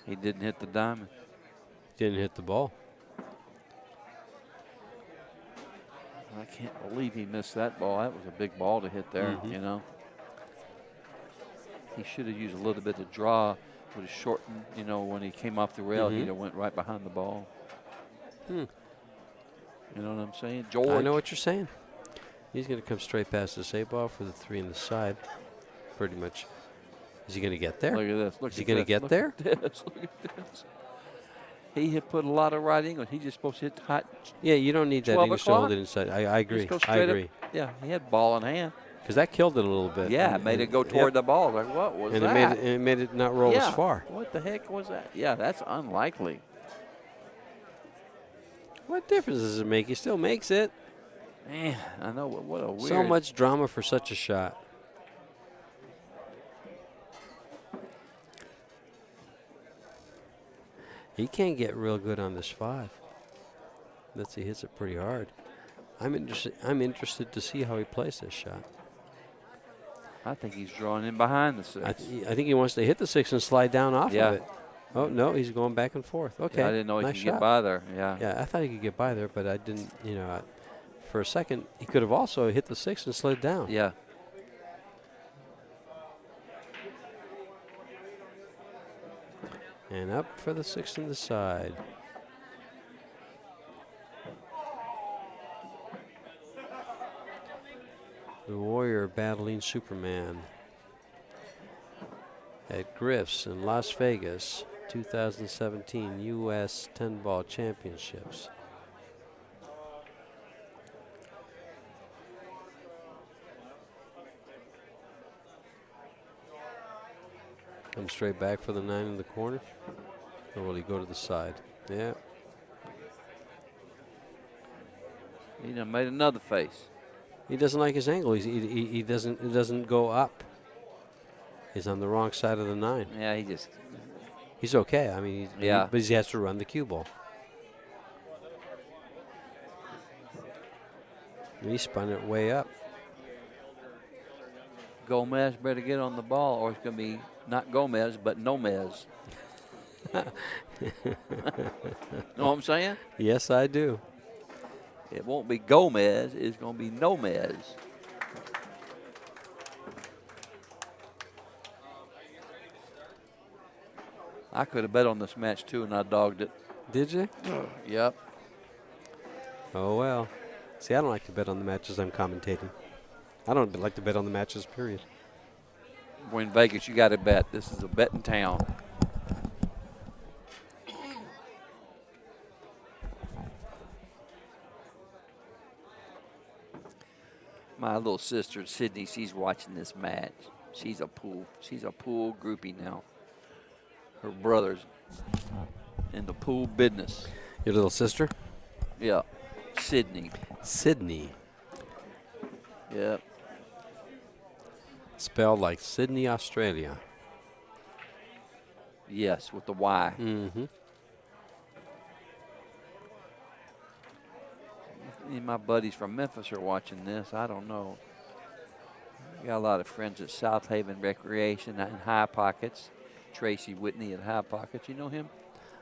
[SPEAKER 3] He didn't hit the diamond.
[SPEAKER 2] Didn't hit the ball.
[SPEAKER 3] I can't believe he missed that ball. That was a big ball to hit there, He should have used a little bit of draw, would have shortened, when he came off the rail, he'd have went right behind the ball. You know what I'm saying? George.
[SPEAKER 2] I know what you're saying. He's going to come straight past the save ball for the 3 in the side, pretty much. Is he going to get there?
[SPEAKER 3] Look at this.
[SPEAKER 2] Is he going to get there?
[SPEAKER 3] Look at this. He had put a lot of right English. He's just supposed to hit the hot.
[SPEAKER 2] Yeah, you don't need that
[SPEAKER 3] 12
[SPEAKER 2] English to
[SPEAKER 3] o'clock?
[SPEAKER 2] hold it inside. I agree.
[SPEAKER 3] Just go
[SPEAKER 2] I
[SPEAKER 3] straight
[SPEAKER 2] agree.
[SPEAKER 3] up. Yeah, he had ball in hand.
[SPEAKER 2] Because that killed it a little bit.
[SPEAKER 3] Yeah, it made it go toward the ball. Like, what was
[SPEAKER 2] and
[SPEAKER 3] that?
[SPEAKER 2] It made it not roll as far.
[SPEAKER 3] What the heck was that? Yeah, that's unlikely.
[SPEAKER 2] What difference does it make? He still makes it.
[SPEAKER 3] Man, I know. What a weird.
[SPEAKER 2] So much drama for such a shot. He can't get real good on this 5. Let's see, he hits it pretty hard. I'm interested to see how he plays this shot.
[SPEAKER 3] I think he's drawing in behind the 6.
[SPEAKER 2] I think he wants to hit the 6 and slide down off of it. Oh, no, he's going back and forth. Okay.
[SPEAKER 3] Yeah, I didn't know he
[SPEAKER 2] nice
[SPEAKER 3] could
[SPEAKER 2] shot.
[SPEAKER 3] get by there. Yeah.
[SPEAKER 2] Yeah, I thought he could get by there, but I didn't, for a second, he could have also hit the 6 and slid down.
[SPEAKER 3] Yeah.
[SPEAKER 2] And up for the 6 in the side. The Warrior battling Superman at Griff's in Las Vegas, 2017 U.S. 10-ball championships. Come straight back for the 9 in the corner. Or will he go to the side? Yeah.
[SPEAKER 3] He done made another face.
[SPEAKER 2] He doesn't like his angle. He doesn't go up. He's on the wrong side of the 9.
[SPEAKER 3] Yeah,
[SPEAKER 2] He's okay. I mean, but he has to run the cue ball. And he spun it way up.
[SPEAKER 3] Gomez better get on the ball, or it's going to be not Gomez, but Nomez. Know what I'm saying?
[SPEAKER 2] Yes, I do.
[SPEAKER 3] It won't be Gomez. It's going to be Nomez. I could have bet on this match, too, and I dogged it.
[SPEAKER 2] Did you?
[SPEAKER 3] Yep.
[SPEAKER 2] Oh, well. See, I don't like to bet on the matches I'm commentating. I don't like to bet on the matches, period.
[SPEAKER 3] We're in Vegas. You got to bet. This is a betting town. My little sister, Sydney, she's watching this match. She's a pool groupie now. her brother's in the pool business.
[SPEAKER 2] Your little sister?
[SPEAKER 3] Yeah, Sydney.
[SPEAKER 2] Sydney.
[SPEAKER 3] Yep.
[SPEAKER 2] Spelled like Sydney, Australia.
[SPEAKER 3] Yes, with the Y.
[SPEAKER 2] Mm-hmm.
[SPEAKER 3] Any of my buddies from Memphis are watching this. I don't know. Got a lot of friends at South Haven Recreation and High Pockets. Tracy Whitney at High Pockets. You know him?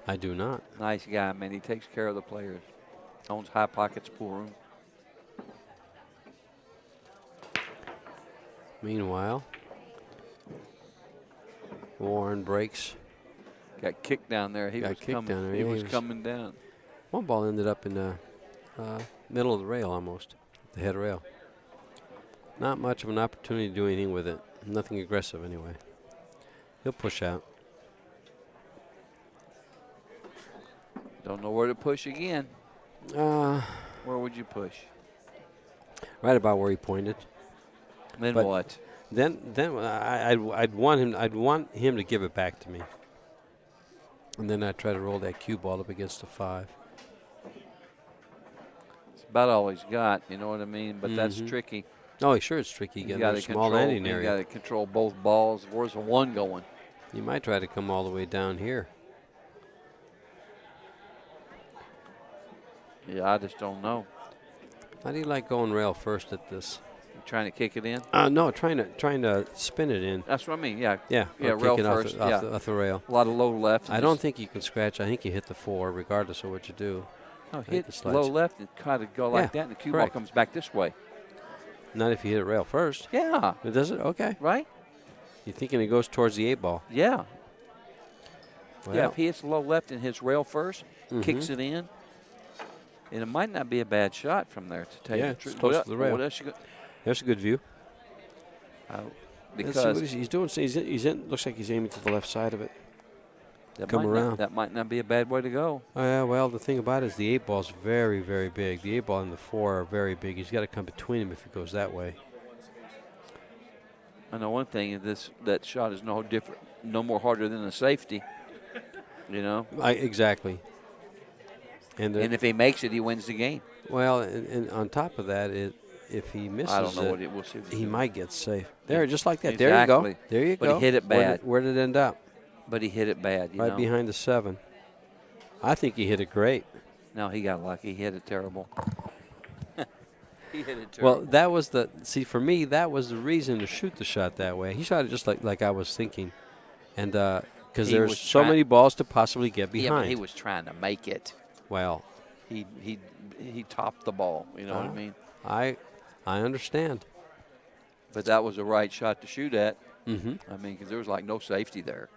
[SPEAKER 2] I do not.
[SPEAKER 3] Nice guy, man. He takes care of the players. Owns High Pockets pool room.
[SPEAKER 2] Meanwhile, Warren breaks.
[SPEAKER 3] Got kicked down there. He was coming down.
[SPEAKER 2] One ball ended up in the middle of the rail almost, the head rail. Not much of an opportunity to do anything with it. Nothing aggressive anyway. He'll push out.
[SPEAKER 3] Don't know where to push again. Where would you push?
[SPEAKER 2] Right about where he pointed.
[SPEAKER 3] Then
[SPEAKER 2] But
[SPEAKER 3] what?
[SPEAKER 2] Then I'd want him to give it back to me. And then I'd try to roll that cue ball up against the 5.
[SPEAKER 3] It's about all he's got, you know what I mean? But that's tricky.
[SPEAKER 2] Oh, sure, it's tricky.
[SPEAKER 3] You
[SPEAKER 2] Getting
[SPEAKER 3] got
[SPEAKER 2] a
[SPEAKER 3] to
[SPEAKER 2] small
[SPEAKER 3] control.
[SPEAKER 2] landing
[SPEAKER 3] You
[SPEAKER 2] area.
[SPEAKER 3] got to control both balls. Where's the one going?
[SPEAKER 2] You might try to come all the way down here.
[SPEAKER 3] Yeah, I just don't know.
[SPEAKER 2] How do you like going rail first at this?
[SPEAKER 3] You trying to kick it in?
[SPEAKER 2] No, trying to spin it in.
[SPEAKER 3] That's what I mean. Yeah.
[SPEAKER 2] Yeah,
[SPEAKER 3] Yeah.
[SPEAKER 2] or
[SPEAKER 3] Rail
[SPEAKER 2] kick it off
[SPEAKER 3] first.
[SPEAKER 2] the rail.
[SPEAKER 3] A lot of low left.
[SPEAKER 2] I don't think you can scratch. I think you hit the 4 regardless of what you do.
[SPEAKER 3] No,
[SPEAKER 2] think it
[SPEAKER 3] hit
[SPEAKER 2] slides.
[SPEAKER 3] low left and kind of go like
[SPEAKER 2] Yeah,
[SPEAKER 3] that, and the cue ball
[SPEAKER 2] correct.
[SPEAKER 3] comes back this way.
[SPEAKER 2] Not if you hit it rail first.
[SPEAKER 3] Yeah.
[SPEAKER 2] It does it? Okay.
[SPEAKER 3] Right?
[SPEAKER 2] You're thinking it goes towards the 8 ball.
[SPEAKER 3] Yeah.
[SPEAKER 2] Well,
[SPEAKER 3] Yeah, if he hits low left and hits rail 1st, kicks it in, and it might not be a bad shot from there to tell you
[SPEAKER 2] Yeah,
[SPEAKER 3] the
[SPEAKER 2] it's
[SPEAKER 3] truth.
[SPEAKER 2] close to the rail.
[SPEAKER 3] What else you got?
[SPEAKER 2] there's a good view. Let's see what
[SPEAKER 3] Because
[SPEAKER 2] he's doing. He's in. Looks like he's aiming to the left side of it.
[SPEAKER 3] that
[SPEAKER 2] come
[SPEAKER 3] might
[SPEAKER 2] around.
[SPEAKER 3] Not, that might not be a bad way to go.
[SPEAKER 2] Oh, yeah, well, the thing about it is the 8 ball's very, very big. The 8 ball and the 4 are very big. He's got to come between them if it goes that way.
[SPEAKER 3] I know one thing: that shot is no different, no more harder than a safety. You know.
[SPEAKER 2] Exactly. And
[SPEAKER 3] And if he makes it, he wins the game.
[SPEAKER 2] well, and on top of that, if he misses
[SPEAKER 3] I don't know
[SPEAKER 2] it,
[SPEAKER 3] what it. We'll see. What
[SPEAKER 2] he might get safe. There, just like that. There you
[SPEAKER 3] Exactly.
[SPEAKER 2] go. There you
[SPEAKER 3] But
[SPEAKER 2] go.
[SPEAKER 3] he hit it bad.
[SPEAKER 2] Where did it end up?
[SPEAKER 3] But he hit it bad. You
[SPEAKER 2] Right
[SPEAKER 3] know?
[SPEAKER 2] behind the 7. I think he hit it great.
[SPEAKER 3] No, he got lucky. He hit it terrible. He hit it terrible.
[SPEAKER 2] Well, that was for me, that was the reason to shoot the shot that way. He shot it just like I was thinking. And because
[SPEAKER 3] He
[SPEAKER 2] there's
[SPEAKER 3] was
[SPEAKER 2] so many balls to possibly get
[SPEAKER 3] yeah,
[SPEAKER 2] behind.
[SPEAKER 3] but he was trying to make it.
[SPEAKER 2] Well,
[SPEAKER 3] He topped the ball. You know what I mean?
[SPEAKER 2] I understand.
[SPEAKER 3] But that was the right shot to shoot at.
[SPEAKER 2] Mm-hmm.
[SPEAKER 3] I mean, because there was like no safety there.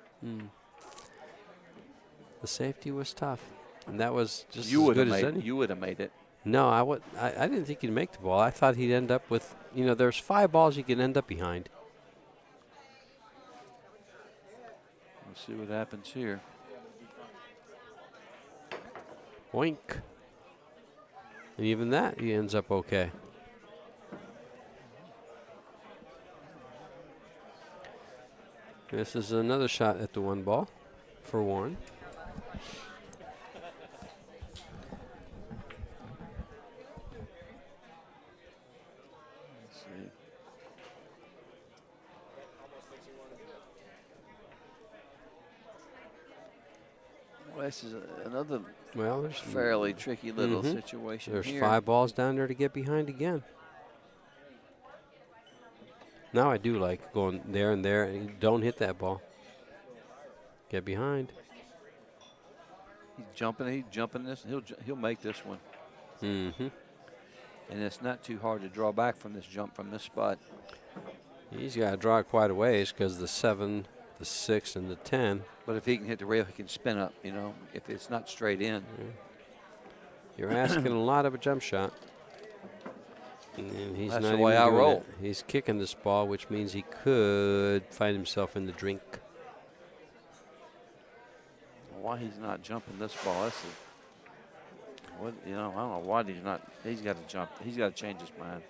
[SPEAKER 2] The safety was tough, and that was just
[SPEAKER 3] You
[SPEAKER 2] as
[SPEAKER 3] would have
[SPEAKER 2] good as
[SPEAKER 3] made.
[SPEAKER 2] any.
[SPEAKER 3] You would have made it.
[SPEAKER 2] No, I didn't think he'd make the ball. I thought he'd end up with, there's 5 balls you can end up behind.
[SPEAKER 3] Let's see what happens here.
[SPEAKER 2] Boink. And even that, he ends up okay. This is another shot at the 1 ball for Warren.
[SPEAKER 3] Let's see. Well, this is another
[SPEAKER 2] Well, there's
[SPEAKER 3] fairly tricky little situation
[SPEAKER 2] There's
[SPEAKER 3] here.
[SPEAKER 2] 5 balls down there to get behind again. Now I do like going there and there, and you don't hit that ball. Get behind.
[SPEAKER 3] He's jumping this. He'll make this one.
[SPEAKER 2] Mm-hmm.
[SPEAKER 3] And it's not too hard to draw back from this jump from this spot.
[SPEAKER 2] He's got to draw it quite a ways because the 7, the 6, and the 10.
[SPEAKER 3] But if he can hit the rail, he can spin up, if it's not straight in.
[SPEAKER 2] You're asking a lot of a jump shot. And he's
[SPEAKER 3] That's
[SPEAKER 2] not
[SPEAKER 3] the
[SPEAKER 2] even
[SPEAKER 3] way I
[SPEAKER 2] doing
[SPEAKER 3] roll.
[SPEAKER 2] it. He's kicking this ball, which means he could find himself in the drink.
[SPEAKER 3] Why he's not jumping this ball? I don't know why he's not. He's got to jump. He's got to change his mind.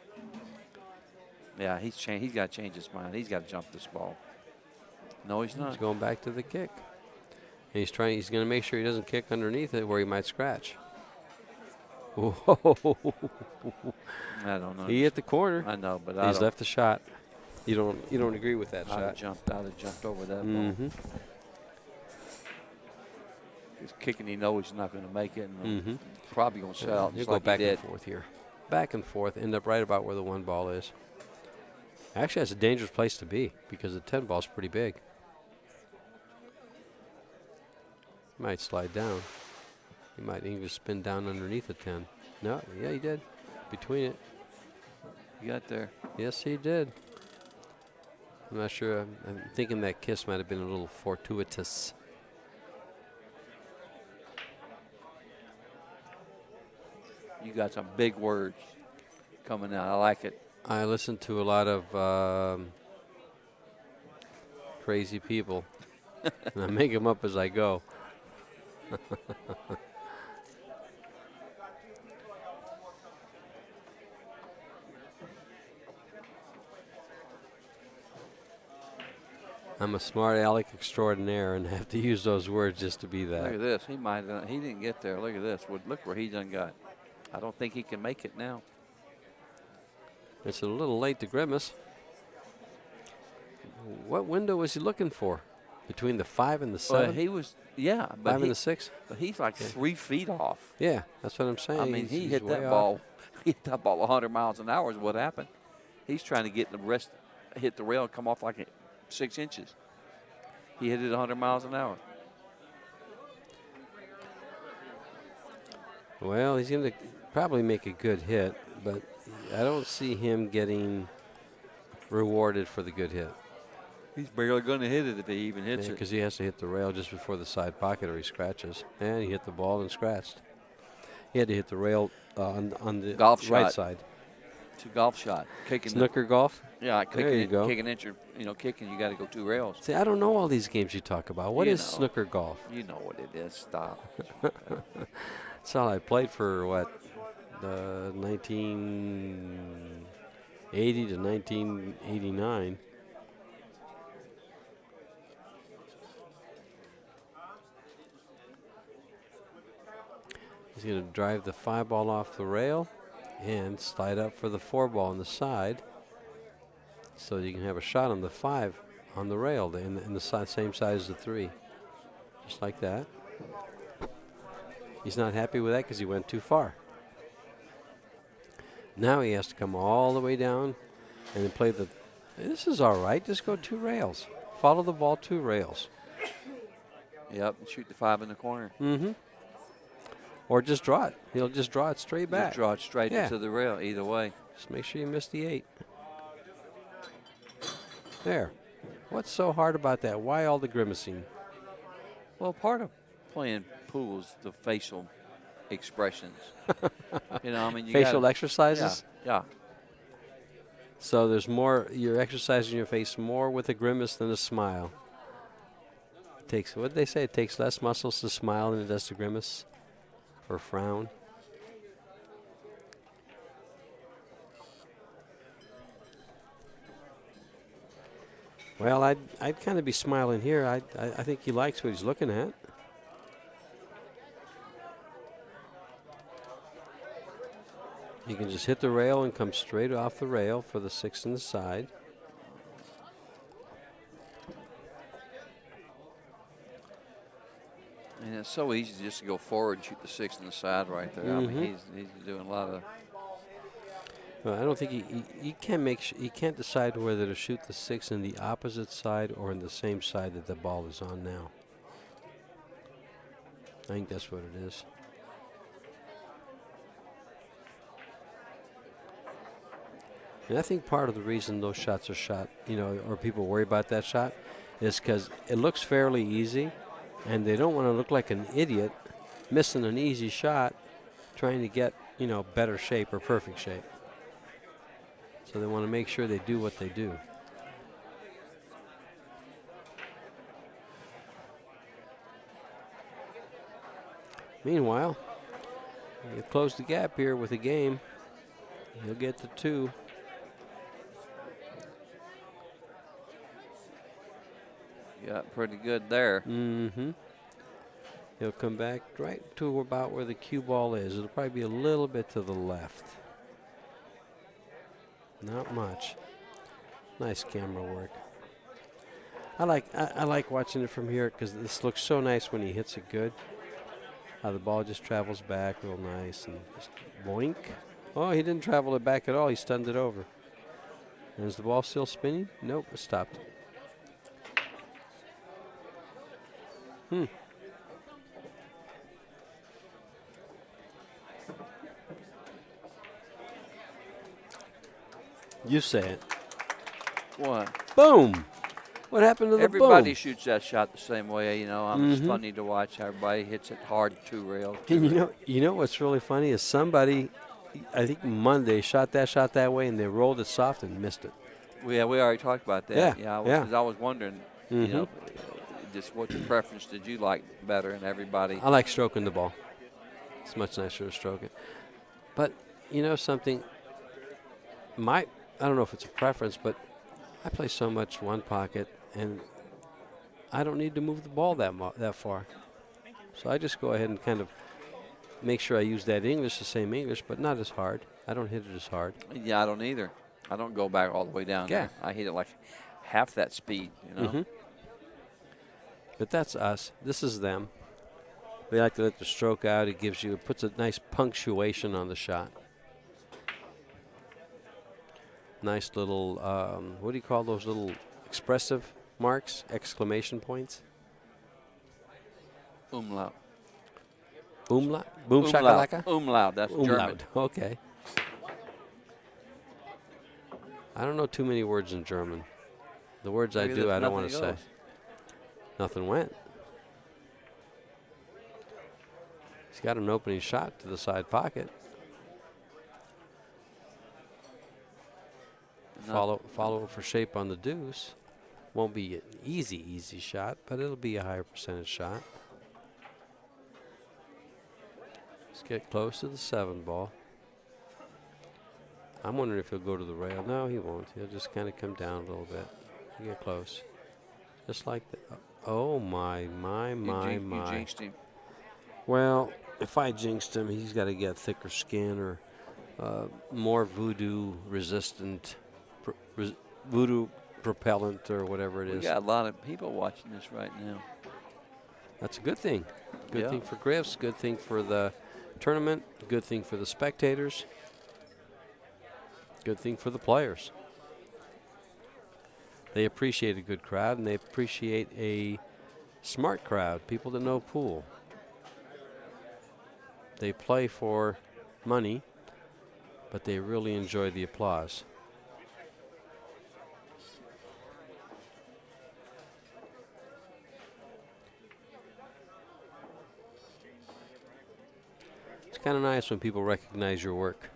[SPEAKER 3] Yeah, he's got to change his mind. He's got to jump this ball. No, he's not.
[SPEAKER 2] He's going back to the kick. And he's going to make sure he doesn't kick underneath it where he might scratch. Whoa.
[SPEAKER 3] I don't know.
[SPEAKER 2] He hit the corner.
[SPEAKER 3] I know, but
[SPEAKER 2] he's left the shot. You don't agree with that shot?
[SPEAKER 3] I'd have jumped over that ball. He's kicking. He knows he's not going to make it. And probably going to sell out.
[SPEAKER 2] He'll go back and forth here. Back and forth. End up right about where the 1 ball is. Actually, that's a dangerous place to be because the 10 ball's pretty big. Might slide down. He might even spin down underneath the 10. No, yeah, he did. Between it.
[SPEAKER 3] He got there.
[SPEAKER 2] Yes, he did. I'm not sure. I'm thinking that kiss might have been a little fortuitous.
[SPEAKER 3] You got some big words coming out. I like it.
[SPEAKER 2] I listen to a lot of crazy people, and I make them up as I go. I'm a smart aleck extraordinaire and have to use those words just to be that.
[SPEAKER 3] Look at this. He didn't get there. Look at this. Look where he done got. I don't think he can make it now.
[SPEAKER 2] It's a little late to grimace. What window was he looking for? Between the 5 and the 7?
[SPEAKER 3] He was, yeah.
[SPEAKER 2] But 5 and the 6?
[SPEAKER 3] But he's like 3 feet off.
[SPEAKER 2] Yeah, that's what I'm saying.
[SPEAKER 3] I mean,
[SPEAKER 2] he's
[SPEAKER 3] hit that ball. He hit that ball 100 miles an hour is what happened. He's trying to get the rest, hit the rail and come off like 6 inches. He hit it 100 miles an hour.
[SPEAKER 2] Well, he's going to probably make a good hit, but I don't see him getting rewarded for the good hit.
[SPEAKER 3] He's barely going to hit it if he even hits it.
[SPEAKER 2] Because he has to hit the rail just before the side pocket or he scratches. And he hit the ball and scratched. He had to hit the rail on the
[SPEAKER 3] golf
[SPEAKER 2] right
[SPEAKER 3] shot.
[SPEAKER 2] Side.
[SPEAKER 3] It's a golf shot. Kicking
[SPEAKER 2] Snooker golf?
[SPEAKER 3] Yeah,
[SPEAKER 2] there you go.
[SPEAKER 3] Kicking inch, kicking, you got to go 2 rails.
[SPEAKER 2] See, I don't know all these games you talk about. What is snooker golf?
[SPEAKER 3] You know what it is. Stop.
[SPEAKER 2] That's all I played for, 1980 to 1989. He's going to drive the 5 ball off the rail and slide up for the 4 ball on the side so that you can have a shot on the 5 on the rail in the same size as the 3. Just like that. He's not happy with that because he went too far. Now he has to come all the way down and then play the... This is all right. Just go 2 rails. Follow the ball 2 rails.
[SPEAKER 3] Yep, and shoot the 5 in the corner.
[SPEAKER 2] Mm-hmm. Or just draw it. He'll just draw it straight back.
[SPEAKER 3] Just draw it straight into the rail, either way.
[SPEAKER 2] Just make sure you miss the 8. There. What's so hard about that? Why all the grimacing?
[SPEAKER 3] Well, part of playing pool is the facial expressions. You
[SPEAKER 2] facial exercises?
[SPEAKER 3] Yeah.
[SPEAKER 2] So there's more, you're exercising your face more with a grimace than a smile. What did they say? It takes less muscles to smile than it does to grimace or frown. Well, I'd kind of be smiling here. I think he likes what he's looking at. You can just hit the rail and come straight off the rail for the 6 on the side.
[SPEAKER 3] And it's so easy just to go forward and shoot the 6 on the side right there. I mean, he's doing a lot of...
[SPEAKER 2] Well, I don't think he can't decide whether to shoot the 6 in the opposite side or in the same side that the ball is on now. I think that's what it is. And I think part of the reason those shots are shot, or people worry about that shot, is because it looks fairly easy, and they don't want to look like an idiot missing an easy shot trying to get, better shape or perfect shape. So they want to make sure they do what they do. Meanwhile, you close the gap here with a game. He'll get to 2.
[SPEAKER 3] Yeah, pretty good there.
[SPEAKER 2] Mm-hmm. He'll come back right to about where the cue ball is. It'll probably be a little bit to the left. Not much. Nice camera work. I like watching it from here because this looks so nice when he hits it good. How the ball just travels back real nice and just boink. Oh, he didn't travel it back at all. He stunned it over. And is the ball still spinning? Nope, it stopped. You say it.
[SPEAKER 3] What?
[SPEAKER 2] Boom! What happened to the
[SPEAKER 3] Everybody
[SPEAKER 2] boom?
[SPEAKER 3] shoots that shot the same way, you know. It's funny to watch how everybody hits it hard 2 rails.
[SPEAKER 2] And you know what's really funny is somebody, I think Monday, shot that way, and they rolled it soft and missed it.
[SPEAKER 3] We already talked about that.
[SPEAKER 2] Yeah,
[SPEAKER 3] Because I was wondering, you know, just what your preference did you like better? And everybody.
[SPEAKER 2] I like stroking the ball. It's much nicer to stroke it. But you know something? I don't know if it's a preference, but I play so much one pocket, and I don't need to move the ball that far. So I just go ahead and kind of make sure I use that English, the same English, but not as hard. I don't hit it as hard.
[SPEAKER 3] Yeah, I don't either. I don't go back all the way down there. I hit it like half that speed, you know.
[SPEAKER 2] But that's us. This is them. We like to let the stroke out. It puts a nice punctuation on the shot. Nice little, what do you call those little expressive marks? Exclamation points?
[SPEAKER 3] Umlaut.
[SPEAKER 2] Umlaut? Boom shakalaka?
[SPEAKER 3] Umlaut, that's German.
[SPEAKER 2] Umlaut, okay. I don't know too many words in German. The words I do, I don't want to say. Nothing went. He's got an opening shot to the side pocket. Follow for shape on the deuce. Won't be an easy shot, but it'll be a higher percentage shot. Let's get close to the 7 ball. I'm wondering if he'll go to the rail. No, he won't. He'll just kind of come down a little bit. You get close. Just like that. Oh, my.
[SPEAKER 3] You jinxed him.
[SPEAKER 2] Well, if I jinxed him, he's got to get thicker skin or more voodoo resistant, voodoo propellant or whatever it is.
[SPEAKER 3] We got a lot of people watching this right now.
[SPEAKER 2] That's a good thing. Good thing for Griff's, good thing for the tournament, good thing for the spectators, good thing for the players. They appreciate a good crowd, and they appreciate a smart crowd, people that know pool. They play for money, but they really enjoy the applause. It's kind of nice when people recognize your work.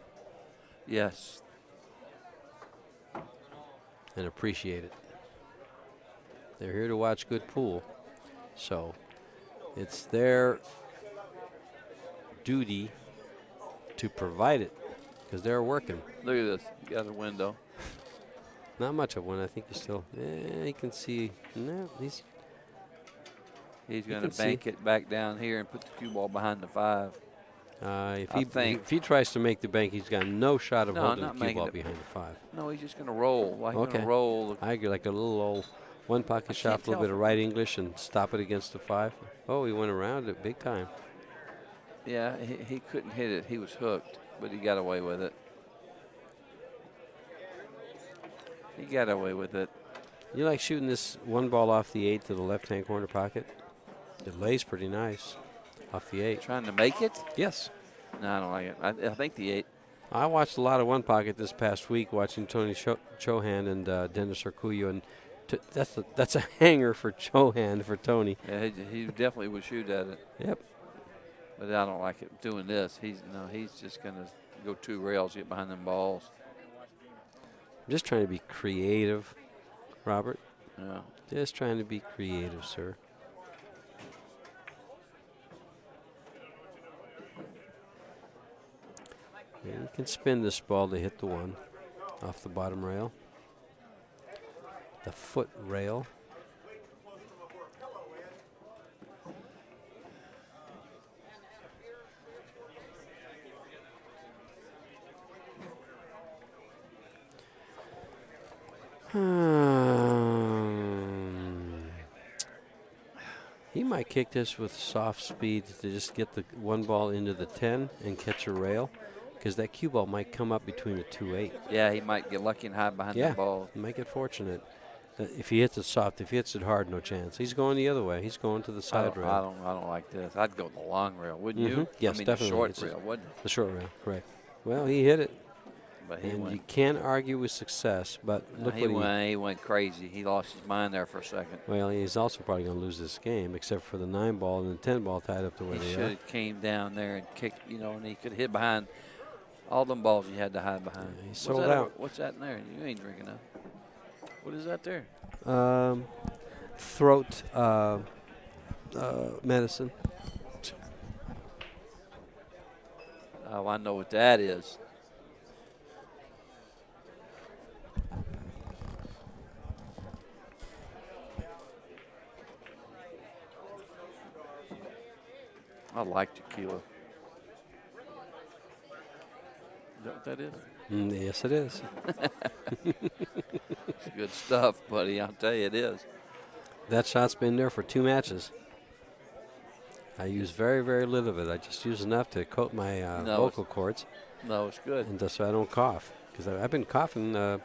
[SPEAKER 3] Yes.
[SPEAKER 2] And appreciate it. They're here to watch good pool, so it's their duty to provide it because they're working.
[SPEAKER 3] Look at this. You got a window.
[SPEAKER 2] Not much of one. I think you still. You can see. No,
[SPEAKER 3] he's going to bank it back down here and put the cue ball behind the 5.
[SPEAKER 2] If he tries to make the bank, he's got no shot of holding the cue ball behind the 5.
[SPEAKER 3] No, he's just going to roll. Why going to roll?
[SPEAKER 2] I agree, like a little old one pocket shot, a little bit of right English, and stop it against the 5. Oh, he went around it big time.
[SPEAKER 3] Yeah, he couldn't hit it. He was hooked, but he got away with it. He got away with it.
[SPEAKER 2] You like shooting this 1 ball off the 8 to the left-hand corner pocket? It lays pretty nice off the 8.
[SPEAKER 3] Trying to make it?
[SPEAKER 2] Yes.
[SPEAKER 3] No, I don't like it. I think the 8.
[SPEAKER 2] I watched a lot of 1 pocket this past week, watching Tony Chohan and Dennis Arcuyo, and that's a hanger for Chohan for Tony.
[SPEAKER 3] Yeah, he definitely would shoot at it.
[SPEAKER 2] Yep.
[SPEAKER 3] But I don't like it doing this. He's just going to go 2 rails, get behind them balls.
[SPEAKER 2] I'm just trying to be creative, Robert.
[SPEAKER 3] Yeah.
[SPEAKER 2] Just trying to be creative, sir. Yeah, you can spin this ball to hit the 1 off the bottom rail. The foot rail. He might kick this with soft speed to just get the one ball into the 10 and catch a rail, because that cue ball might come up between the 2-8.
[SPEAKER 3] Yeah, he might get lucky and hide behind the ball.
[SPEAKER 2] He might get fortunate. If he hits it soft, if he hits it hard, no chance. He's going the other way. He's going to the side rail.
[SPEAKER 3] I don't like this. I'd go the long rail, wouldn't you?
[SPEAKER 2] Yes,
[SPEAKER 3] I mean,
[SPEAKER 2] definitely.
[SPEAKER 3] The short rail, wouldn't it?
[SPEAKER 2] The short rail, correct. Well, he hit it.
[SPEAKER 3] But he
[SPEAKER 2] And
[SPEAKER 3] went.
[SPEAKER 2] you can't argue with success, but look what
[SPEAKER 3] he went crazy. He lost his mind there for a second.
[SPEAKER 2] Well, he's also probably going to lose this game, except for the 9 ball and the 10 ball tied up the way
[SPEAKER 3] He
[SPEAKER 2] they
[SPEAKER 3] should
[SPEAKER 2] are.
[SPEAKER 3] have came down there and kicked, and he could hit behind all them balls he had to hide behind.
[SPEAKER 2] He sold out.
[SPEAKER 3] What's that in there? You ain't drinking that. What is that there?
[SPEAKER 2] Throat medicine.
[SPEAKER 3] Oh, I know what that is. I like tequila. Is that what that is?
[SPEAKER 2] Yes, it is.
[SPEAKER 3] It's good stuff, buddy. I'll tell you, it is.
[SPEAKER 2] That shot's been there for 2 matches. I use very, very little of it. I just use enough to coat my vocal cords.
[SPEAKER 3] No, it's good.
[SPEAKER 2] And so I don't cough. Because I've been coughing a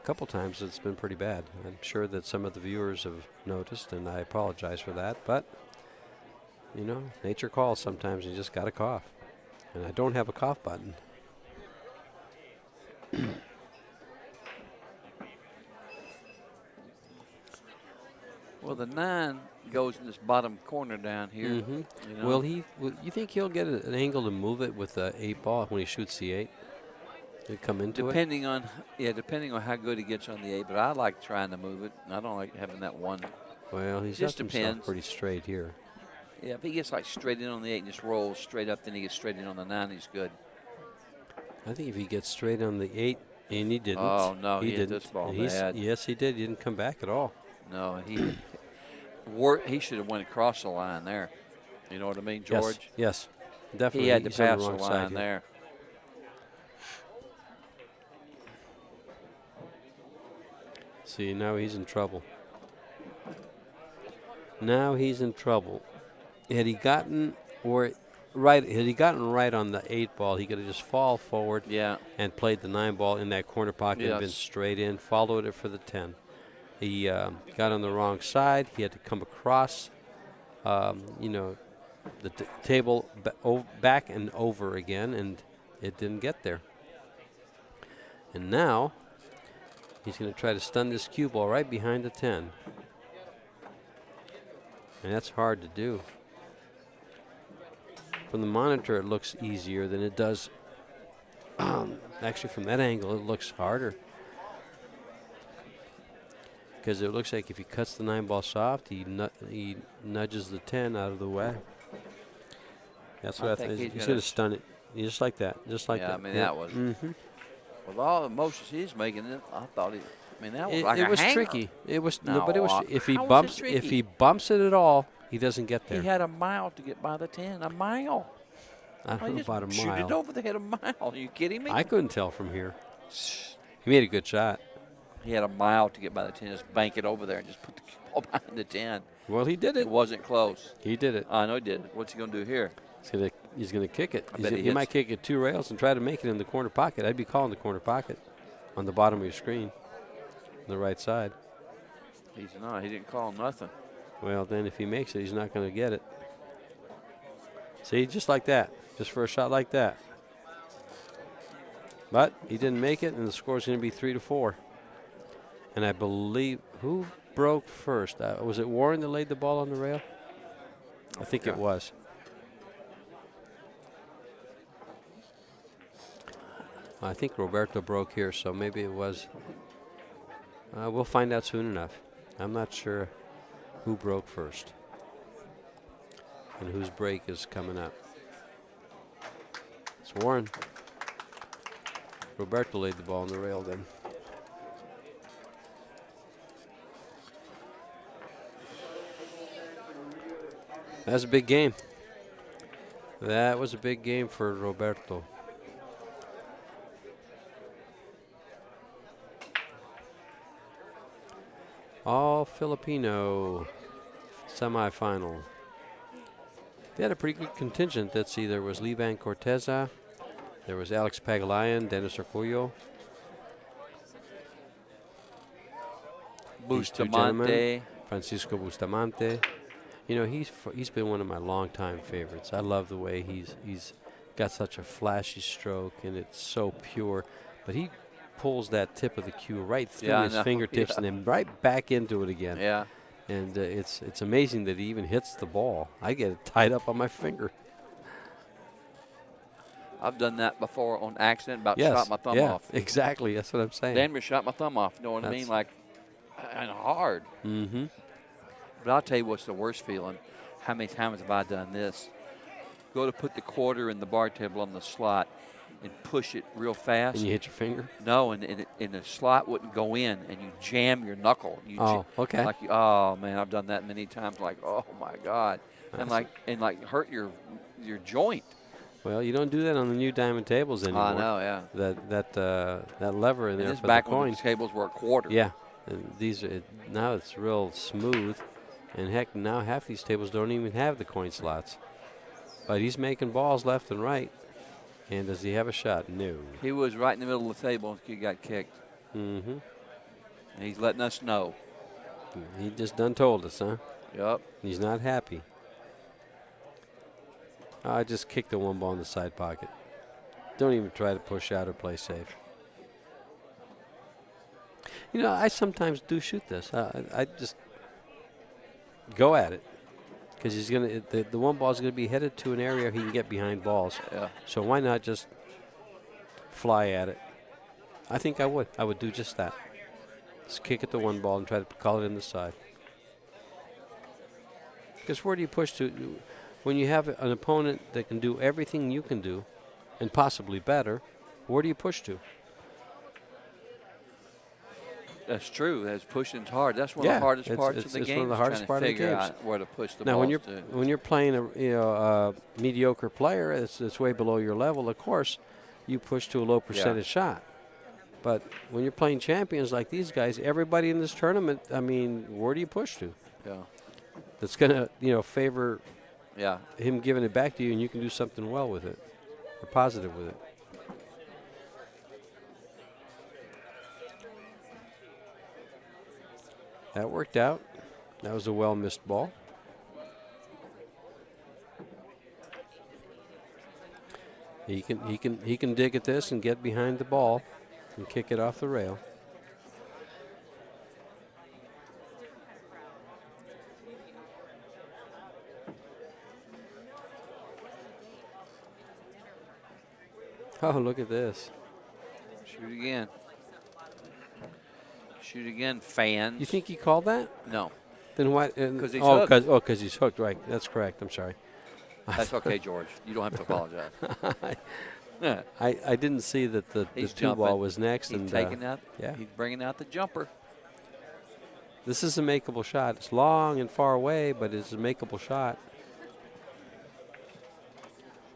[SPEAKER 2] couple times. It's been pretty bad. I'm sure that some of the viewers have noticed, and I apologize for that. But, nature calls sometimes. You just got to cough. And I don't have a cough button.
[SPEAKER 3] Well, the 9 goes in this bottom corner down here.
[SPEAKER 2] Will you think he'll get an angle to move it with the 8 ball when he shoots the 8? He'll come into
[SPEAKER 3] depending on how good he gets on the 8. But I like trying to move it. I don't like having that one.
[SPEAKER 2] Well, he's just himself pretty straight here.
[SPEAKER 3] Yeah, if he gets like straight in on the 8 and just rolls straight up, then he gets straight in on the 9, he's good.
[SPEAKER 2] I think if he gets straight on the 8, and he didn't.
[SPEAKER 3] Oh, no, he
[SPEAKER 2] didn't.
[SPEAKER 3] hit this ball
[SPEAKER 2] bad. Yes, he did. He didn't come back at all.
[SPEAKER 3] No, he should have went across the line there. You know what I mean, George?
[SPEAKER 2] Yes, definitely.
[SPEAKER 3] He had to pass the
[SPEAKER 2] line
[SPEAKER 3] line there.
[SPEAKER 2] See, now he's in trouble. Now he's in trouble. Had he gotten right on the 8 ball, he could have just fall forward and played the 9 ball in that corner pocket and been straight in, followed it for the 10. He got on the wrong side. He had to come across, the table back and over again, and it didn't get there. And now he's going to try to stun this cue ball right behind the 10. And that's hard to do. From the monitor, it looks easier than it does. Actually, from that angle, it looks harder. Because it looks like if he cuts the 9 ball soft, he nudges the 10 out of the way. That's what I think. He's going to stun it. Just like that. Just like that.
[SPEAKER 3] I mean, that was. With all the motions he's making, I thought that was like a hanger.
[SPEAKER 2] It was tricky. It was but it was if he bumps it at all, he doesn't get there.
[SPEAKER 3] He had a mile to get by the 10. A mile.
[SPEAKER 2] I don't know about a mile.
[SPEAKER 3] Shoot it over the head a mile. Are you kidding me?
[SPEAKER 2] I couldn't tell from here. He made a good shot.
[SPEAKER 3] He had a mile to get by the 10. Just bank it over there and just put the ball behind the 10.
[SPEAKER 2] Well, he did it.
[SPEAKER 3] It wasn't close.
[SPEAKER 2] He did it.
[SPEAKER 3] I know he did it. What's he going to do here?
[SPEAKER 2] He's going to kick it.
[SPEAKER 3] He
[SPEAKER 2] might kick it 2 rails and try to make it in the corner pocket. I'd be calling the corner pocket on the bottom of your screen, on the right side.
[SPEAKER 3] He's not. He didn't call nothing.
[SPEAKER 2] Well, then if he makes it, he's not going to get it. See, just like that. Just for a shot like that. But he didn't make it, and the score is going to be 3-4. And I believe, who broke first? Was it Warren that laid the ball on the rail? I think it was. I think Roberto broke here, so maybe it was. We'll find out soon enough. I'm not sure who broke first and whose break is coming up. It's Warren. Roberto laid the ball on the rail then. That's a big game. That was a big game for Roberto. All Filipino. semifinal. They had a pretty good contingent. Let's see, there was Livan Corteza, there was Alex Pagulayan, Dennis Orcullo. These two gentlemen,
[SPEAKER 3] Bustamante.
[SPEAKER 2] Francisco Bustamante. You know, he's been one of my longtime favorites. I love the way he's got such a flashy stroke, and it's so pure. But he pulls that tip of the cue right through
[SPEAKER 3] Yeah, I
[SPEAKER 2] his
[SPEAKER 3] know.
[SPEAKER 2] fingertips
[SPEAKER 3] Yeah.
[SPEAKER 2] and then right back into it again.
[SPEAKER 3] Yeah.
[SPEAKER 2] And it's amazing that he even hits the ball. I get it tied up on my finger.
[SPEAKER 3] I've done that before on accident, about
[SPEAKER 2] Yes,
[SPEAKER 3] shot my thumb
[SPEAKER 2] yeah,
[SPEAKER 3] off.
[SPEAKER 2] exactly. That's what I'm saying.
[SPEAKER 3] Damn near shot my thumb off, you know what I mean? Like, and hard.
[SPEAKER 2] Mm-hmm.
[SPEAKER 3] But I'll tell you what's the worst feeling. How many times have I done this? Go to put the quarter in the bar table on the slot and push it real fast.
[SPEAKER 2] And you hit your finger?
[SPEAKER 3] No, and the slot wouldn't go in, and you jam your knuckle. You
[SPEAKER 2] okay.
[SPEAKER 3] Like, oh man, I've done that many times. Like, oh my God, and hurt your joint.
[SPEAKER 2] Well, you don't do that on the new diamond tables anymore.
[SPEAKER 3] I know, yeah.
[SPEAKER 2] That lever in
[SPEAKER 3] And
[SPEAKER 2] there
[SPEAKER 3] this
[SPEAKER 2] for
[SPEAKER 3] back
[SPEAKER 2] the
[SPEAKER 3] when
[SPEAKER 2] coins.
[SPEAKER 3] the tables were a quarter.
[SPEAKER 2] Yeah, and these are now it's real smooth, and heck, now half these tables don't even have the coin slots. But he's making balls left and right. And does he have a shot? No.
[SPEAKER 3] He was right in the middle of the table and he got kicked.
[SPEAKER 2] Mm-hmm.
[SPEAKER 3] And he's letting us know.
[SPEAKER 2] He just done told us, huh?
[SPEAKER 3] Yep.
[SPEAKER 2] He's not happy. I just kicked the one ball in the side pocket. Don't even try to push out or play safe. You know, I sometimes do shoot this. I just go at it. Because he's gonna, the one ball is going to be headed to an area he can get behind balls.
[SPEAKER 3] Yeah.
[SPEAKER 2] So why not just fly at it? I think I would. I would do just that. Just kick at the one ball and try to call it in the side. Because where do you push to? When you have an opponent that can do everything you can do, and possibly better, where do you push to?
[SPEAKER 3] That's true. That's pushing's hard. That's one of the hardest parts of the game.
[SPEAKER 2] It's one of the hardest parts of the
[SPEAKER 3] figure
[SPEAKER 2] games.
[SPEAKER 3] out where to push the
[SPEAKER 2] Now,
[SPEAKER 3] balls
[SPEAKER 2] when you're playing a mediocre player that's way below your level, of course, you push to a low percentage shot. But when you're playing champions like these guys, everybody in this tournament, I mean, where do you push to?
[SPEAKER 3] Yeah.
[SPEAKER 2] That's going to favor
[SPEAKER 3] Yeah.
[SPEAKER 2] him giving it back to you, and you can do something well with it or positive with it. That worked out. That was a well-missed ball. He can dig at this and get behind the ball and kick it off the rail. Oh, look at this.
[SPEAKER 3] Shoot again. Shoot again, fans.
[SPEAKER 2] You think he called that?
[SPEAKER 3] No.
[SPEAKER 2] Then why?
[SPEAKER 3] Because he's hooked.
[SPEAKER 2] Because he's hooked. Right. That's correct. I'm sorry.
[SPEAKER 3] That's okay, George. You don't have to apologize.
[SPEAKER 2] I didn't see that the two ball was next.
[SPEAKER 3] He's
[SPEAKER 2] and
[SPEAKER 3] taking out.
[SPEAKER 2] Yeah.
[SPEAKER 3] He's bringing out the jumper.
[SPEAKER 2] This is a makeable shot. It's long and far away, but it's a makeable shot.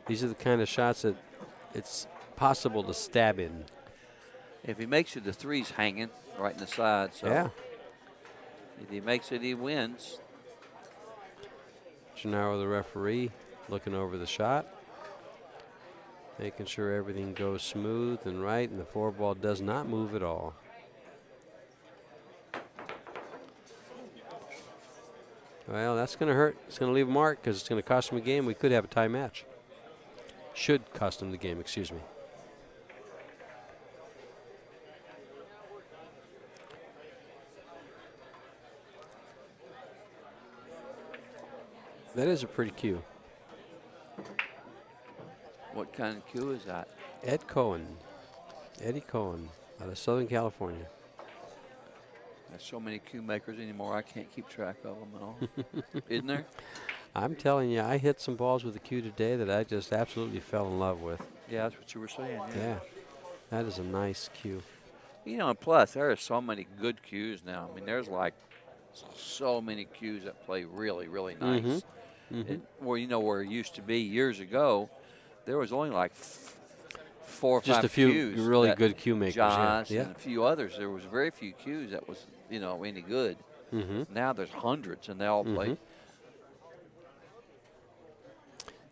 [SPEAKER 2] These are the kind of shots that it's possible to stab in.
[SPEAKER 3] If he makes it, the three's hanging right in the side. So
[SPEAKER 2] yeah.
[SPEAKER 3] If he makes it, he wins.
[SPEAKER 2] Gennaro, the referee, looking over the shot, making sure everything goes smooth and right, and the four ball does not move at all. Well, that's going to hurt. It's going to leave a mark because it's going to cost him a game. We could have a tie match. Should cost him the game, excuse me. That is a pretty cue.
[SPEAKER 3] What kind of cue is that?
[SPEAKER 2] Eddie Cohen, out of Southern California.
[SPEAKER 3] There's so many cue makers anymore, I can't keep track of them at all. Isn't there?
[SPEAKER 2] I'm telling you, I hit some balls with a cue today that I just absolutely fell in love with.
[SPEAKER 3] Yeah, that's what you were saying.
[SPEAKER 2] Yeah, that is a nice cue.
[SPEAKER 3] You know, and plus, there are so many good cues now. I mean, there's like so many cues that play really, really nice.
[SPEAKER 2] Mm-hmm. Mm-hmm.
[SPEAKER 3] Where it used to be years ago, there was only like 4 or 5
[SPEAKER 2] just a few
[SPEAKER 3] cues
[SPEAKER 2] really good cue makers.
[SPEAKER 3] Josh
[SPEAKER 2] yeah.
[SPEAKER 3] and a few others. There was very few cues that was, any good.
[SPEAKER 2] Mm-hmm.
[SPEAKER 3] Now there's hundreds, and they all play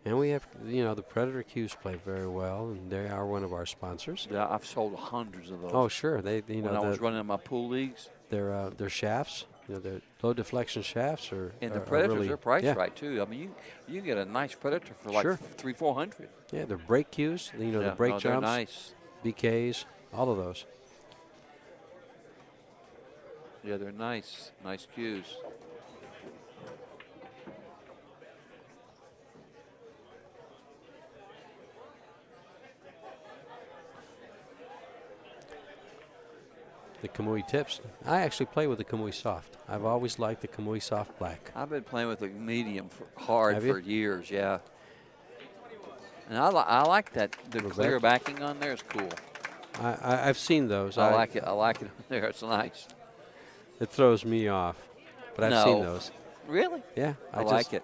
[SPEAKER 2] And we have, the Predator cues play very well, and they are one of our sponsors.
[SPEAKER 3] Yeah, I've sold hundreds of those.
[SPEAKER 2] Oh, sure. They,
[SPEAKER 3] when I was running my pool leagues.
[SPEAKER 2] Their shafts, their low deflection shafts are.
[SPEAKER 3] And the
[SPEAKER 2] are
[SPEAKER 3] Predators
[SPEAKER 2] really,
[SPEAKER 3] are priced right too. I mean, you can get a nice Predator for like $300-400.
[SPEAKER 2] Yeah, they're brake cues. The brake jumps,
[SPEAKER 3] they're nice.
[SPEAKER 2] BKs, all of those.
[SPEAKER 3] Yeah, they're nice cues.
[SPEAKER 2] The Kamui tips. I actually play with the Kamui soft. I've always liked the Kamui soft black.
[SPEAKER 3] I've been playing with the medium hard for years, yeah. And I like that. The clear backing on there is cool.
[SPEAKER 2] I've seen those.
[SPEAKER 3] I like it. I like it on there. It's nice.
[SPEAKER 2] It throws me off, but I've seen those.
[SPEAKER 3] Really?
[SPEAKER 2] Yeah.
[SPEAKER 3] I like it.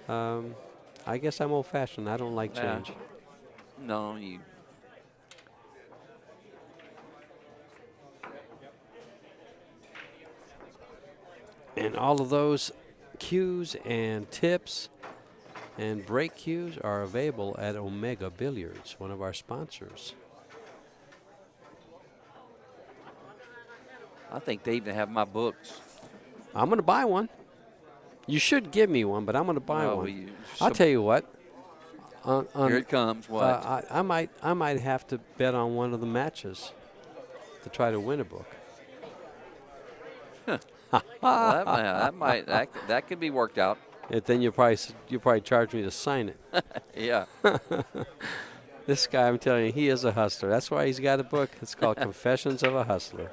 [SPEAKER 2] I guess I'm old-fashioned. I don't like change.
[SPEAKER 3] No, you.
[SPEAKER 2] And all of those cues and tips and break cues are available at Omega Billiards, one of our sponsors.
[SPEAKER 3] I think they even have my books.
[SPEAKER 2] I'm going to buy one. You should give me one, but I'm going to buy one. I'll tell you what.
[SPEAKER 3] Here it comes. What?
[SPEAKER 2] I might have to bet on one of the matches to try to win a book.
[SPEAKER 3] Well, that could be worked out.
[SPEAKER 2] Then you'll probably charge me to sign it.
[SPEAKER 3] Yeah.
[SPEAKER 2] This guy, I'm telling you, he is a hustler. That's why he's got a book. It's called Confessions of a Hustler.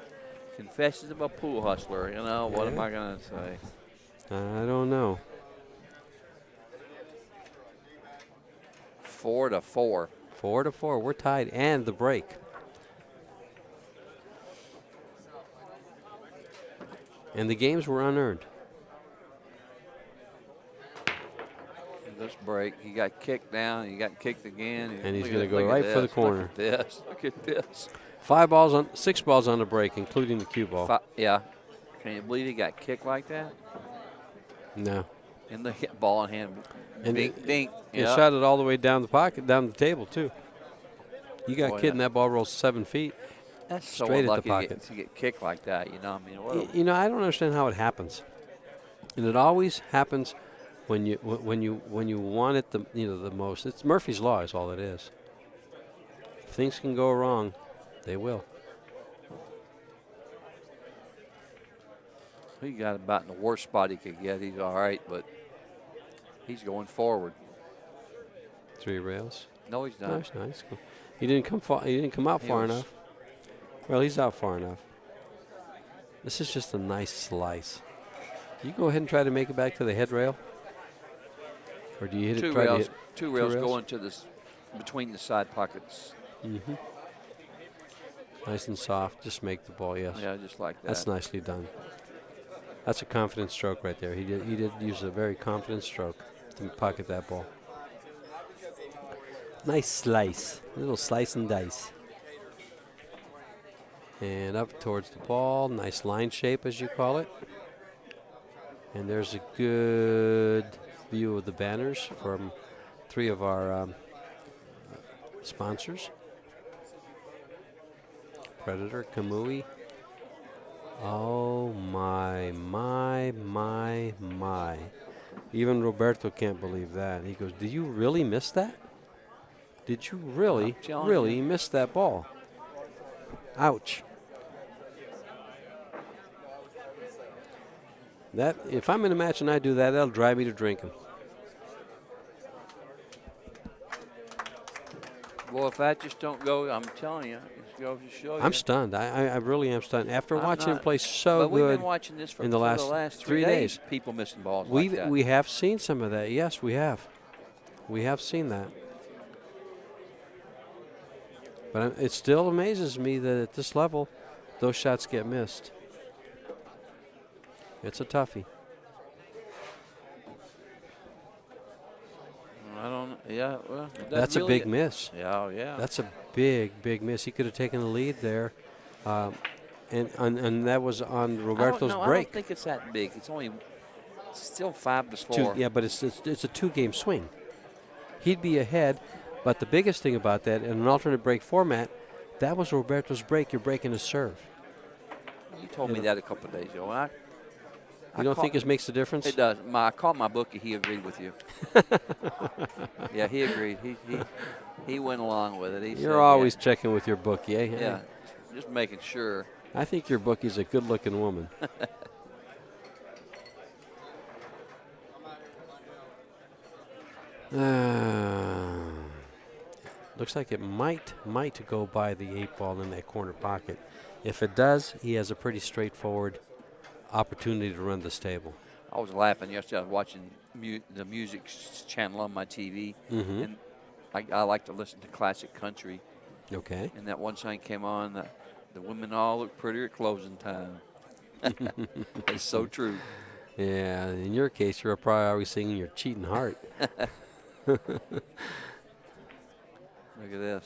[SPEAKER 3] Confessions of a Pool Hustler. What am I going to say?
[SPEAKER 2] I don't know.
[SPEAKER 3] 4-4.
[SPEAKER 2] 4-4. We're tied, and the break. And the games were unearned.
[SPEAKER 3] This break, he got kicked down, he got kicked again.
[SPEAKER 2] And he's going to go right for the corner.
[SPEAKER 3] Look at this.
[SPEAKER 2] 6 balls on the break, including the cue ball.
[SPEAKER 3] Yeah. Can you believe he got kicked like that?
[SPEAKER 2] No.
[SPEAKER 3] And the ball in hand.
[SPEAKER 2] And
[SPEAKER 3] dink.
[SPEAKER 2] He shot it all the way down the pocket, down the table, too. You got kidding, that ball rolls 7 feet.
[SPEAKER 3] That's so
[SPEAKER 2] straight
[SPEAKER 3] unlucky
[SPEAKER 2] at the pocket.
[SPEAKER 3] to get kicked like that. I
[SPEAKER 2] don't understand how it happens. And it always happens when you want it the most. It's Murphy's Law is all it is. If things can go wrong, they will.
[SPEAKER 3] He got about in the worst spot he could get. He's all right, but he's going forward.
[SPEAKER 2] 3 rails.
[SPEAKER 3] No, he's not.
[SPEAKER 2] No, he's not. He's cool. He didn't come far. He didn't come out far enough. Well, he's out far enough. This is just a nice slice. Do you go ahead and try to make it back to the head rail? Or do you hit
[SPEAKER 3] two rails? Two rails go into this between the side pockets.
[SPEAKER 2] Mm-hmm. Nice and soft. Just make the ball, yes.
[SPEAKER 3] Yeah, just like that.
[SPEAKER 2] That's nicely done. That's a confident stroke right there. He did use a very confident stroke to pocket that ball. Nice slice. A little slice and dice. And up towards the ball. Nice line shape, as you call it. And there's a good view of the banners from 3 of our sponsors. Predator, Kamui. Oh, my. Even Roberto can't believe that. He goes, "Did you really miss that? Did you really miss that ball? Ouch." That, if I'm in a match and I do that, that'll drive me to drinking.
[SPEAKER 3] Well, if that just don't go, I'm telling you, it goes to show you.
[SPEAKER 2] I'm stunned. I really am stunned. After watching him play so
[SPEAKER 3] but
[SPEAKER 2] good
[SPEAKER 3] we've been watching this
[SPEAKER 2] in the last 3 days.
[SPEAKER 3] People missing balls like that.
[SPEAKER 2] We have seen some of that. Yes, we have. We have seen that. But it still amazes me that at this level, those shots get missed. It's a toughie.
[SPEAKER 3] I don't know. Yeah, well.
[SPEAKER 2] That's really a big miss.
[SPEAKER 3] Yeah, yeah.
[SPEAKER 2] That's a big miss. He could have taken the lead there. And that was on Roberto's break.
[SPEAKER 3] I don't think it's that big. It's only still 5-4.
[SPEAKER 2] Yeah, but it's a 2-game swing. he'd be ahead. But the biggest thing about that, in an alternate break format, that was Roberto's break. You're breaking his serve.
[SPEAKER 3] You told me that a couple of days ago.
[SPEAKER 2] You don't think this makes a difference?
[SPEAKER 3] It does. I called my bookie. He agreed with you. Yeah, he agreed. He went along with it.
[SPEAKER 2] You're always checking with your bookie, eh?
[SPEAKER 3] Yeah, just making sure.
[SPEAKER 2] I think your bookie's a good-looking woman. Looks like it might go by the 8-ball in that corner pocket. If it does, he has a pretty straightforward opportunity to run this table.
[SPEAKER 3] I was laughing yesterday. I was watching the music channel on my TV, and I like to listen to classic country.
[SPEAKER 2] Okay.
[SPEAKER 3] And that one song came on, the women all look prettier at closing time. It's so true.
[SPEAKER 2] Yeah, in your case, you're probably always singing your cheating heart.
[SPEAKER 3] Look at this.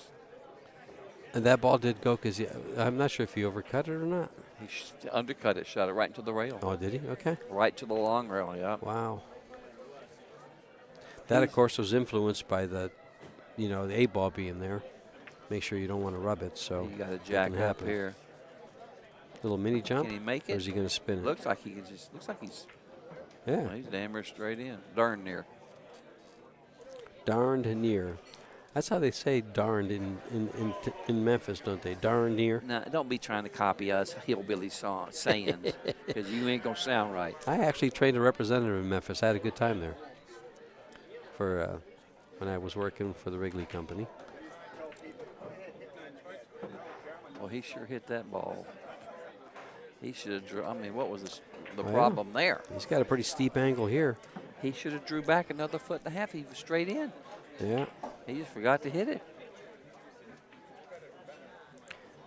[SPEAKER 2] And that ball did go because I'm not sure if he overcut it or not.
[SPEAKER 3] He undercut it, shot it right into the rail.
[SPEAKER 2] Oh, did he? Okay.
[SPEAKER 3] Right to the long rail, yeah.
[SPEAKER 2] Wow. That, of course, was influenced by the 8-ball being there. Make sure you don't want to rub it. So
[SPEAKER 3] you got to jack up here.
[SPEAKER 2] Little mini jump.
[SPEAKER 3] Can he make it?
[SPEAKER 2] Or is he going to spin it?
[SPEAKER 3] Looks like he can just. Looks like he's.
[SPEAKER 2] Yeah.
[SPEAKER 3] Well, he's damn near straight in. Darn near.
[SPEAKER 2] Darned near. That's how they say darned in Memphis, don't they? Darn near.
[SPEAKER 3] Now, don't be trying to copy us hillbilly sayings, because you ain't gonna sound right.
[SPEAKER 2] I actually trained a representative in Memphis. I had a good time there. For when I was working for the Wrigley Company.
[SPEAKER 3] Well, he sure hit that ball. He should have. I mean, what was the problem there?
[SPEAKER 2] He's got a pretty steep angle here.
[SPEAKER 3] He should have drew back another 1.5 feet. He was straight in.
[SPEAKER 2] Yeah.
[SPEAKER 3] He just forgot to hit it.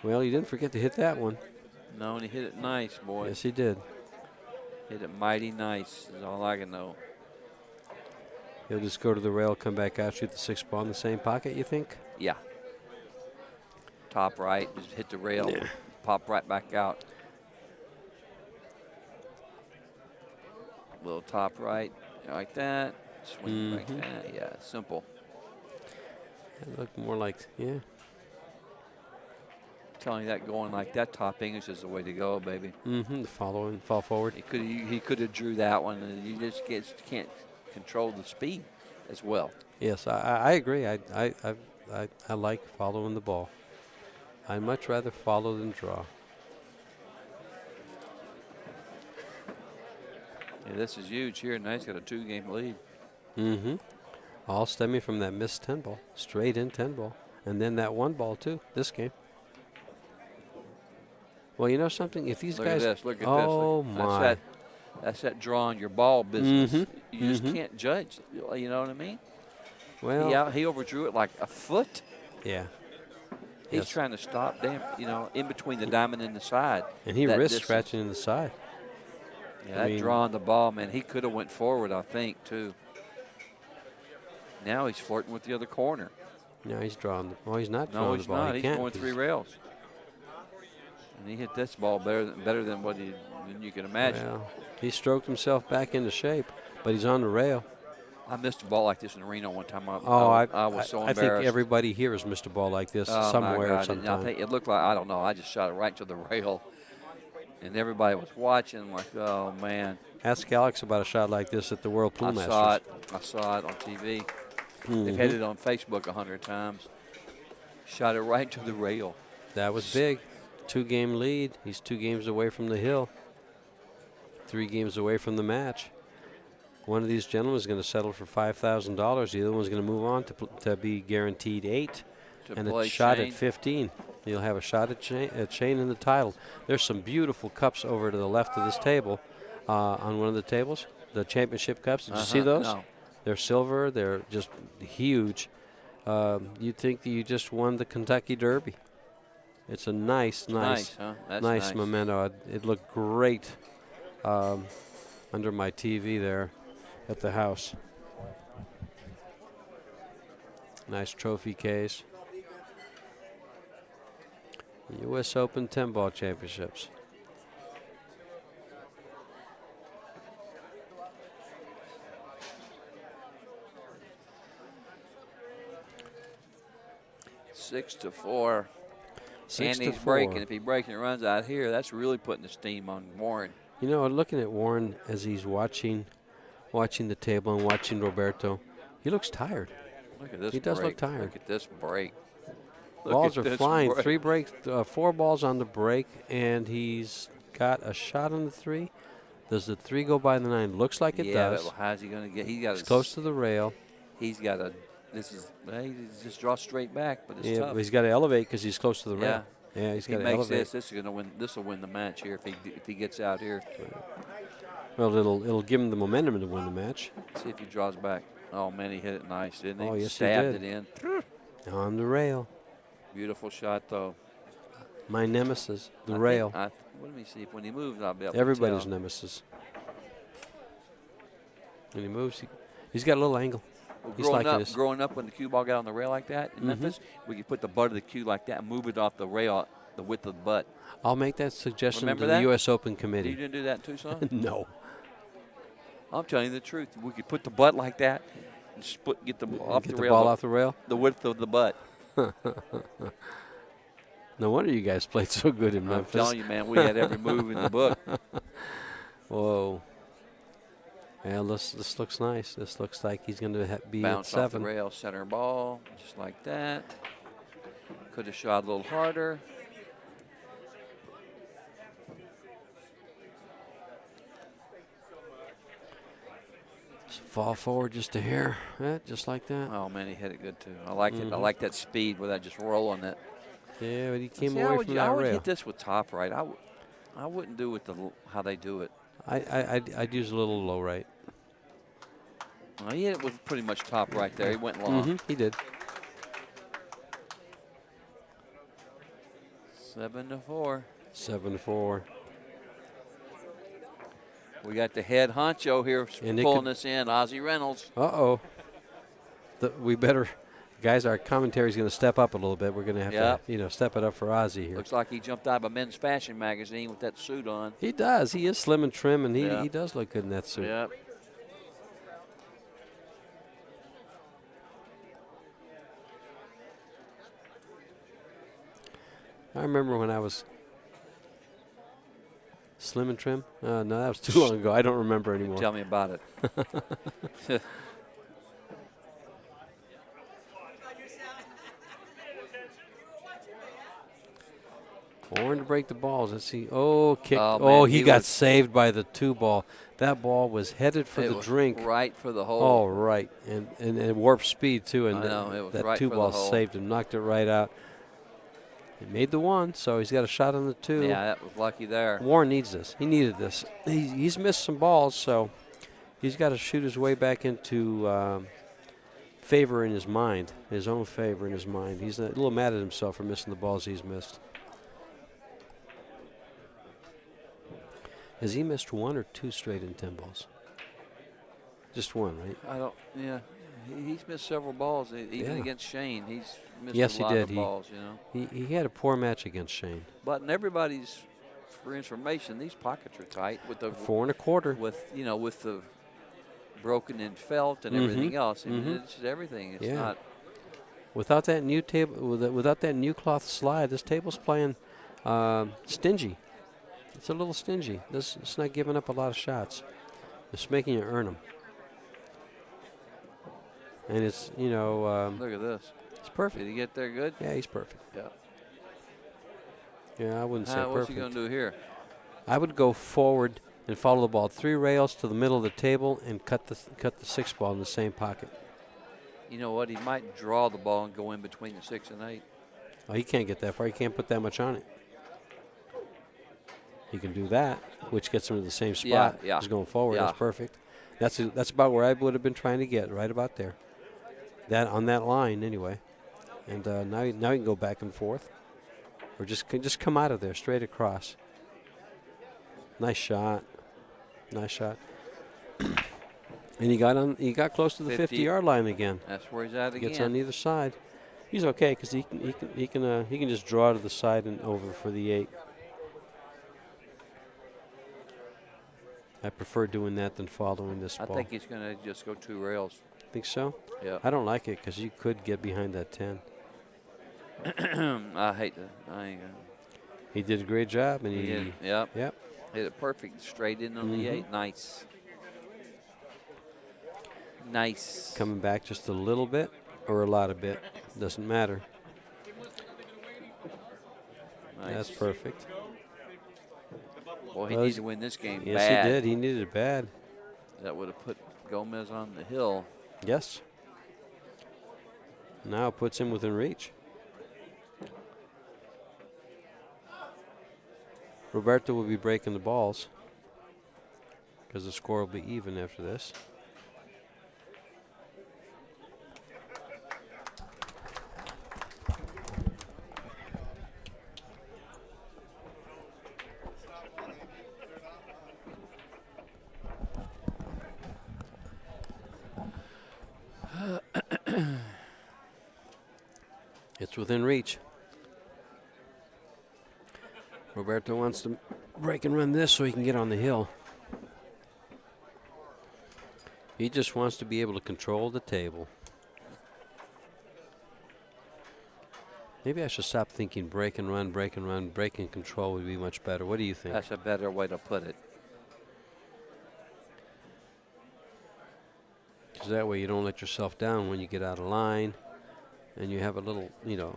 [SPEAKER 2] Well, he didn't forget to hit that one.
[SPEAKER 3] No, and he hit it nice, boy.
[SPEAKER 2] Yes, he did.
[SPEAKER 3] Hit it mighty nice is all I can know.
[SPEAKER 2] He'll just go to the rail, come back out, shoot the 6-ball in the same pocket, you think?
[SPEAKER 3] Yeah. Top right, just hit the rail, pop right back out. Little top right, like that. Swing like that. Yeah, simple.
[SPEAKER 2] It looked more like, yeah.
[SPEAKER 3] Telling you that going like that, top English is the way to go, baby.
[SPEAKER 2] Fall forward.
[SPEAKER 3] He could have drew that one, and you just can't control the speed as well.
[SPEAKER 2] Yes, I agree. I like following the ball. I'd much rather follow than draw.
[SPEAKER 3] Yeah, this is huge here. Now he's got a 2-game lead.
[SPEAKER 2] All stemming from that missed 10-ball, straight in 10-ball, and then that 1-ball too. This game. Well, you know something? If these guys,
[SPEAKER 3] look at this.
[SPEAKER 2] Oh my!
[SPEAKER 3] That's that drawing your ball business. You just can't judge. You know what I mean?
[SPEAKER 2] Well,
[SPEAKER 3] he overdrew it like a foot.
[SPEAKER 2] Yeah.
[SPEAKER 3] He's trying to stop in between the diamond and the side.
[SPEAKER 2] And he wrist scratching in the side.
[SPEAKER 3] Yeah, drawing the ball, man. He could have went forward, I think, too. Now he's flirting with the other corner.
[SPEAKER 2] No, he's drawing. Well, he's not
[SPEAKER 3] drawing the ball. No, he's not. He's going 3 rails. And he hit this ball better than you can imagine.
[SPEAKER 2] Well, he stroked himself back into shape, but he's on the rail.
[SPEAKER 3] I missed a ball like this in Reno one time. I was so embarrassed.
[SPEAKER 2] I think everybody here has missed a ball like this somewhere or sometime.
[SPEAKER 3] I think it looked like, I don't know, I just shot it right to the rail. And everybody was watching like, oh, man.
[SPEAKER 2] Ask Alex about a shot like this at the World Pool Masters.
[SPEAKER 3] I saw it on TV. They've had it on Facebook 100 times. Shot it right to the rail.
[SPEAKER 2] That was big. 2-game lead. He's 2 games away from the hill. 3 games away from the match. One of these gentlemen is going to settle for $5,000. The other one's going to move on to be guaranteed 8 and a shot at 15. You'll have a shot at chain in the title. There's some beautiful cups over to the left of this table on one of the tables, the championship cups. Did you see those?
[SPEAKER 3] No.
[SPEAKER 2] They're silver. They're just huge. You'd think that you just won the Kentucky Derby. It's a nice memento. It looked great under my TV there at the house. Nice trophy case. U.S. Open 10-ball championships.
[SPEAKER 3] 6-4.
[SPEAKER 2] 6
[SPEAKER 3] And
[SPEAKER 2] to
[SPEAKER 3] he's
[SPEAKER 2] 4.
[SPEAKER 3] breaking. If he breaks and runs out here, that's really putting the steam on Warren.
[SPEAKER 2] You know, looking at Warren as he's watching the table and watching Roberto, he looks tired.
[SPEAKER 3] Look at this
[SPEAKER 2] He does
[SPEAKER 3] break.
[SPEAKER 2] look tired.
[SPEAKER 3] Look at this break.
[SPEAKER 2] Balls are
[SPEAKER 3] this
[SPEAKER 2] flying.
[SPEAKER 3] break.
[SPEAKER 2] 3 breaks, 4 balls on the break, and he's got a shot on the 3. Does the 3 go by the 9? Looks like it does.
[SPEAKER 3] But how's he going to get?
[SPEAKER 2] He's close to the rail.
[SPEAKER 3] He's got a. This is. He just draw straight back, but it's
[SPEAKER 2] Yeah,
[SPEAKER 3] tough.
[SPEAKER 2] but he's got to elevate because he's close to the rail. Yeah, he's got to elevate.
[SPEAKER 3] This is going to win. This will win the match here if he gets out here.
[SPEAKER 2] Well, it'll give him the momentum to win the match.
[SPEAKER 3] See if he draws back. Oh man, he hit it nice, didn't he?
[SPEAKER 2] Oh yes,
[SPEAKER 3] Stabbed
[SPEAKER 2] he did.
[SPEAKER 3] it in.
[SPEAKER 2] On the rail.
[SPEAKER 3] Beautiful shot though.
[SPEAKER 2] My nemesis, the rail.
[SPEAKER 3] Let me see. When he moves, I'll be able
[SPEAKER 2] Everybody's
[SPEAKER 3] to tell.
[SPEAKER 2] nemesis. When he moves, he's got a little angle.
[SPEAKER 3] Well,
[SPEAKER 2] He's liking this.
[SPEAKER 3] growing up when the cue ball got on the rail like that in Memphis, we could put the butt of the cue like that and move it off the rail, the width of the butt.
[SPEAKER 2] I'll make that suggestion
[SPEAKER 3] Remember
[SPEAKER 2] to
[SPEAKER 3] that?
[SPEAKER 2] the U.S. Open
[SPEAKER 3] You
[SPEAKER 2] committee.
[SPEAKER 3] didn't do that in Tucson?
[SPEAKER 2] No.
[SPEAKER 3] I'm telling you the truth. We could put the butt like that and get the ball off
[SPEAKER 2] Get
[SPEAKER 3] the
[SPEAKER 2] the
[SPEAKER 3] rail.
[SPEAKER 2] ball off the rail?
[SPEAKER 3] The width of the butt.
[SPEAKER 2] No wonder you guys played so good in
[SPEAKER 3] I'm
[SPEAKER 2] Memphis.
[SPEAKER 3] telling you, man, we had every move in the book.
[SPEAKER 2] Whoa. Yeah, this looks nice. This looks like he's going to be
[SPEAKER 3] Bounce
[SPEAKER 2] at
[SPEAKER 3] off the
[SPEAKER 2] 7.
[SPEAKER 3] rail, center ball, just like that. Could have shot a little harder.
[SPEAKER 2] Fall forward just a hair, just like that.
[SPEAKER 3] Oh man, he hit it good too. I like it. I
[SPEAKER 2] Mhm.
[SPEAKER 3] like that speed without just rolling it.
[SPEAKER 2] Yeah, but he came
[SPEAKER 3] See,
[SPEAKER 2] away from
[SPEAKER 3] I
[SPEAKER 2] that
[SPEAKER 3] would
[SPEAKER 2] rail.
[SPEAKER 3] hit this with top right. I wouldn't do it how they do it.
[SPEAKER 2] I'd use a little low right.
[SPEAKER 3] Well, he hit it with pretty much top right there. He went long.
[SPEAKER 2] He did.
[SPEAKER 3] 7-4.
[SPEAKER 2] 7-4.
[SPEAKER 3] We got the head honcho here
[SPEAKER 2] And it
[SPEAKER 3] pulling
[SPEAKER 2] could-
[SPEAKER 3] us in, Ozzie Reynolds.
[SPEAKER 2] Uh-oh. We better, guys, our commentary's going to step up a little bit. We're going to have to, step it up for Ozzie here.
[SPEAKER 3] Looks like he jumped out of a men's fashion magazine with that suit on.
[SPEAKER 2] He does. He is slim and trim, and he does look good in that suit.
[SPEAKER 3] Yep.
[SPEAKER 2] I remember when I was slim and trim. No, that was too long ago. I don't remember anymore.
[SPEAKER 3] Tell me about it.
[SPEAKER 2] Warren to break the balls. Let's see. Oh, kick.
[SPEAKER 3] Oh,
[SPEAKER 2] Oh,
[SPEAKER 3] man,
[SPEAKER 2] he
[SPEAKER 3] he
[SPEAKER 2] got
[SPEAKER 3] was-
[SPEAKER 2] saved by the 2 ball. That ball was headed for
[SPEAKER 3] It
[SPEAKER 2] the
[SPEAKER 3] was
[SPEAKER 2] drink.
[SPEAKER 3] right for the hole.
[SPEAKER 2] Oh, right. And warp speed, too. And
[SPEAKER 3] I know, it was
[SPEAKER 2] that
[SPEAKER 3] right
[SPEAKER 2] 2
[SPEAKER 3] for the
[SPEAKER 2] ball
[SPEAKER 3] hole.
[SPEAKER 2] saved him, knocked it right out. He made the 1, so he's got a shot on the 2.
[SPEAKER 3] Yeah, that was lucky there.
[SPEAKER 2] Warren needs this. He needed this. He's missed some balls, so he's got to shoot his way back into favor in his mind, his own favor in his mind. He's a little mad at himself for missing the balls he's missed. Has he missed 1 or 2 straight in 10 balls? Just 1, right?
[SPEAKER 3] I don't. Yeah, he's missed several balls. Even against Shane, he's missed
[SPEAKER 2] Yes,
[SPEAKER 3] a
[SPEAKER 2] he
[SPEAKER 3] lot
[SPEAKER 2] did.
[SPEAKER 3] of balls. You know.
[SPEAKER 2] He had a poor match against Shane.
[SPEAKER 3] But in everybody's, for information, these pockets are tight with the
[SPEAKER 2] 4 1/4.
[SPEAKER 3] with the broken in felt and everything else. I mean, it's just everything. It's not.
[SPEAKER 2] Without that new table, without that new cloth slide, this table's playing stingy. It's a little stingy. It's not giving up a lot of shots. It's making you earn them. And it's,
[SPEAKER 3] Look at this.
[SPEAKER 2] it's perfect.
[SPEAKER 3] Did he get there good?
[SPEAKER 2] Yeah, he's perfect.
[SPEAKER 3] Yeah.
[SPEAKER 2] Yeah, I wouldn't say
[SPEAKER 3] What's he
[SPEAKER 2] perfect.
[SPEAKER 3] going to do here?
[SPEAKER 2] I would go forward and follow the ball 3 rails to the middle of the table and cut the 6 ball in the same pocket.
[SPEAKER 3] You know what? He might draw the ball and go in between the 6 and 8.
[SPEAKER 2] Oh, he can't get that far. He can't put that much on it. He can do that, which gets him to the same spot.
[SPEAKER 3] Yeah.
[SPEAKER 2] He's going forward.
[SPEAKER 3] Yeah.
[SPEAKER 2] That's perfect. That's about where I would have been trying to get, right about there. That on that line anyway. And now he can go back and forth, or just come out of there straight across. Nice shot. Nice shot. And he got close to the 50-yard line again.
[SPEAKER 3] That's where he's at again.
[SPEAKER 2] Gets on either side. He's okay because he can just draw to the side and over for the 8. I prefer doing that than following this
[SPEAKER 3] I
[SPEAKER 2] ball.
[SPEAKER 3] think he's going to just go 2 rails.
[SPEAKER 2] Think so?
[SPEAKER 3] Yeah.
[SPEAKER 2] I don't like it because you could get behind that 10.
[SPEAKER 3] I hate to. I ain't gonna.
[SPEAKER 2] He did a great job, and
[SPEAKER 3] He
[SPEAKER 2] he
[SPEAKER 3] hit, yep.
[SPEAKER 2] yep.
[SPEAKER 3] Hit it perfect, straight in on the 8. Nice. Nice.
[SPEAKER 2] Coming back just a little bit or a lot of bit, doesn't matter.
[SPEAKER 3] Nice.
[SPEAKER 2] That's perfect.
[SPEAKER 3] Well, he needed to win this game
[SPEAKER 2] Yes,
[SPEAKER 3] bad.
[SPEAKER 2] he did. He needed it bad.
[SPEAKER 3] That would have put Gomez on the hill.
[SPEAKER 2] Yes. Now it puts him within reach. Roberto will be breaking the balls because the score will be even after this. It's within reach. Roberto wants to break and run this so he can get on the hill. He just wants to be able to control the table. Maybe I should stop thinking break and run, break and run. Break and control would be much better. What do you think?
[SPEAKER 3] That's a better way to put it.
[SPEAKER 2] Because that way you don't let yourself down when you get out of line and you have a little, you know,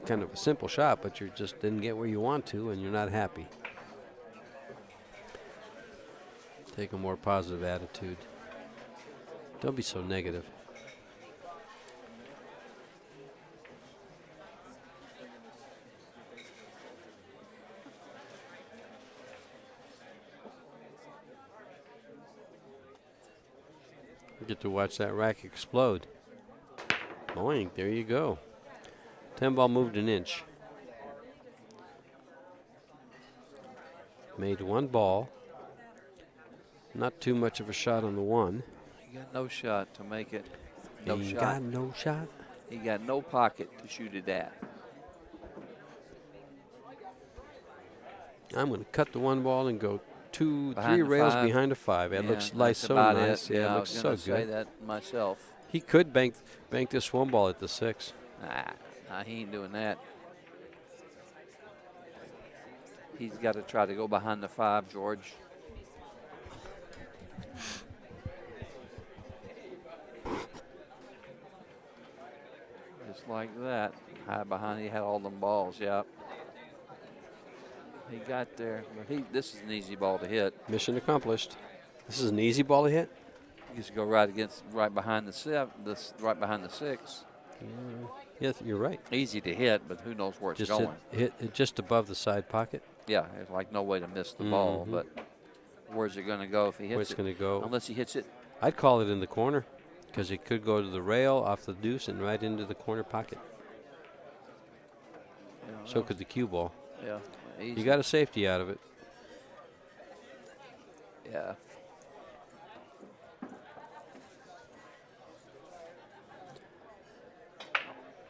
[SPEAKER 2] kind of a simple shot, but you just didn't get where you want to and you're not happy. Take a more positive attitude. Don't be so negative. You get to watch that rack explode. Boing, there you go. 10 ball moved an inch. Made one ball. Not too much of a shot on the one.
[SPEAKER 3] He got no shot to make it. No
[SPEAKER 2] He
[SPEAKER 3] shot.
[SPEAKER 2] got no shot.
[SPEAKER 3] He got no pocket to shoot it at.
[SPEAKER 2] I'm going to cut the one ball and go three
[SPEAKER 3] Behind the
[SPEAKER 2] rails
[SPEAKER 3] 5.
[SPEAKER 2] behind a 5. It
[SPEAKER 3] Yeah,
[SPEAKER 2] looks
[SPEAKER 3] that's
[SPEAKER 2] so
[SPEAKER 3] about
[SPEAKER 2] nice.
[SPEAKER 3] it.
[SPEAKER 2] Yeah, it
[SPEAKER 3] I
[SPEAKER 2] looks
[SPEAKER 3] was
[SPEAKER 2] so
[SPEAKER 3] gonna say
[SPEAKER 2] good.
[SPEAKER 3] that myself.
[SPEAKER 2] He could bank this one ball at the 6.
[SPEAKER 3] Nah, he ain't doing that. He's got to try to go behind the 5, George. Just like that. High behind, he had all them balls, yep. He got there, but this is an easy ball to hit.
[SPEAKER 2] Mission accomplished. This is an easy ball to hit.
[SPEAKER 3] He just go right behind the 7, right behind the 6.
[SPEAKER 2] Yes, you're right.
[SPEAKER 3] Easy to hit, but who knows where it's
[SPEAKER 2] Just
[SPEAKER 3] going.
[SPEAKER 2] hit it just above the side pocket.
[SPEAKER 3] Yeah, there's like no way to miss the ball, but where's it going to go if he hits it?
[SPEAKER 2] Where's it going to go?
[SPEAKER 3] Unless he hits it.
[SPEAKER 2] I'd call it in the corner because it could go to the rail, off the deuce, and right into the corner pocket. So could the cue ball.
[SPEAKER 3] Yeah. Easy.
[SPEAKER 2] You got a safety out of it.
[SPEAKER 3] Yeah.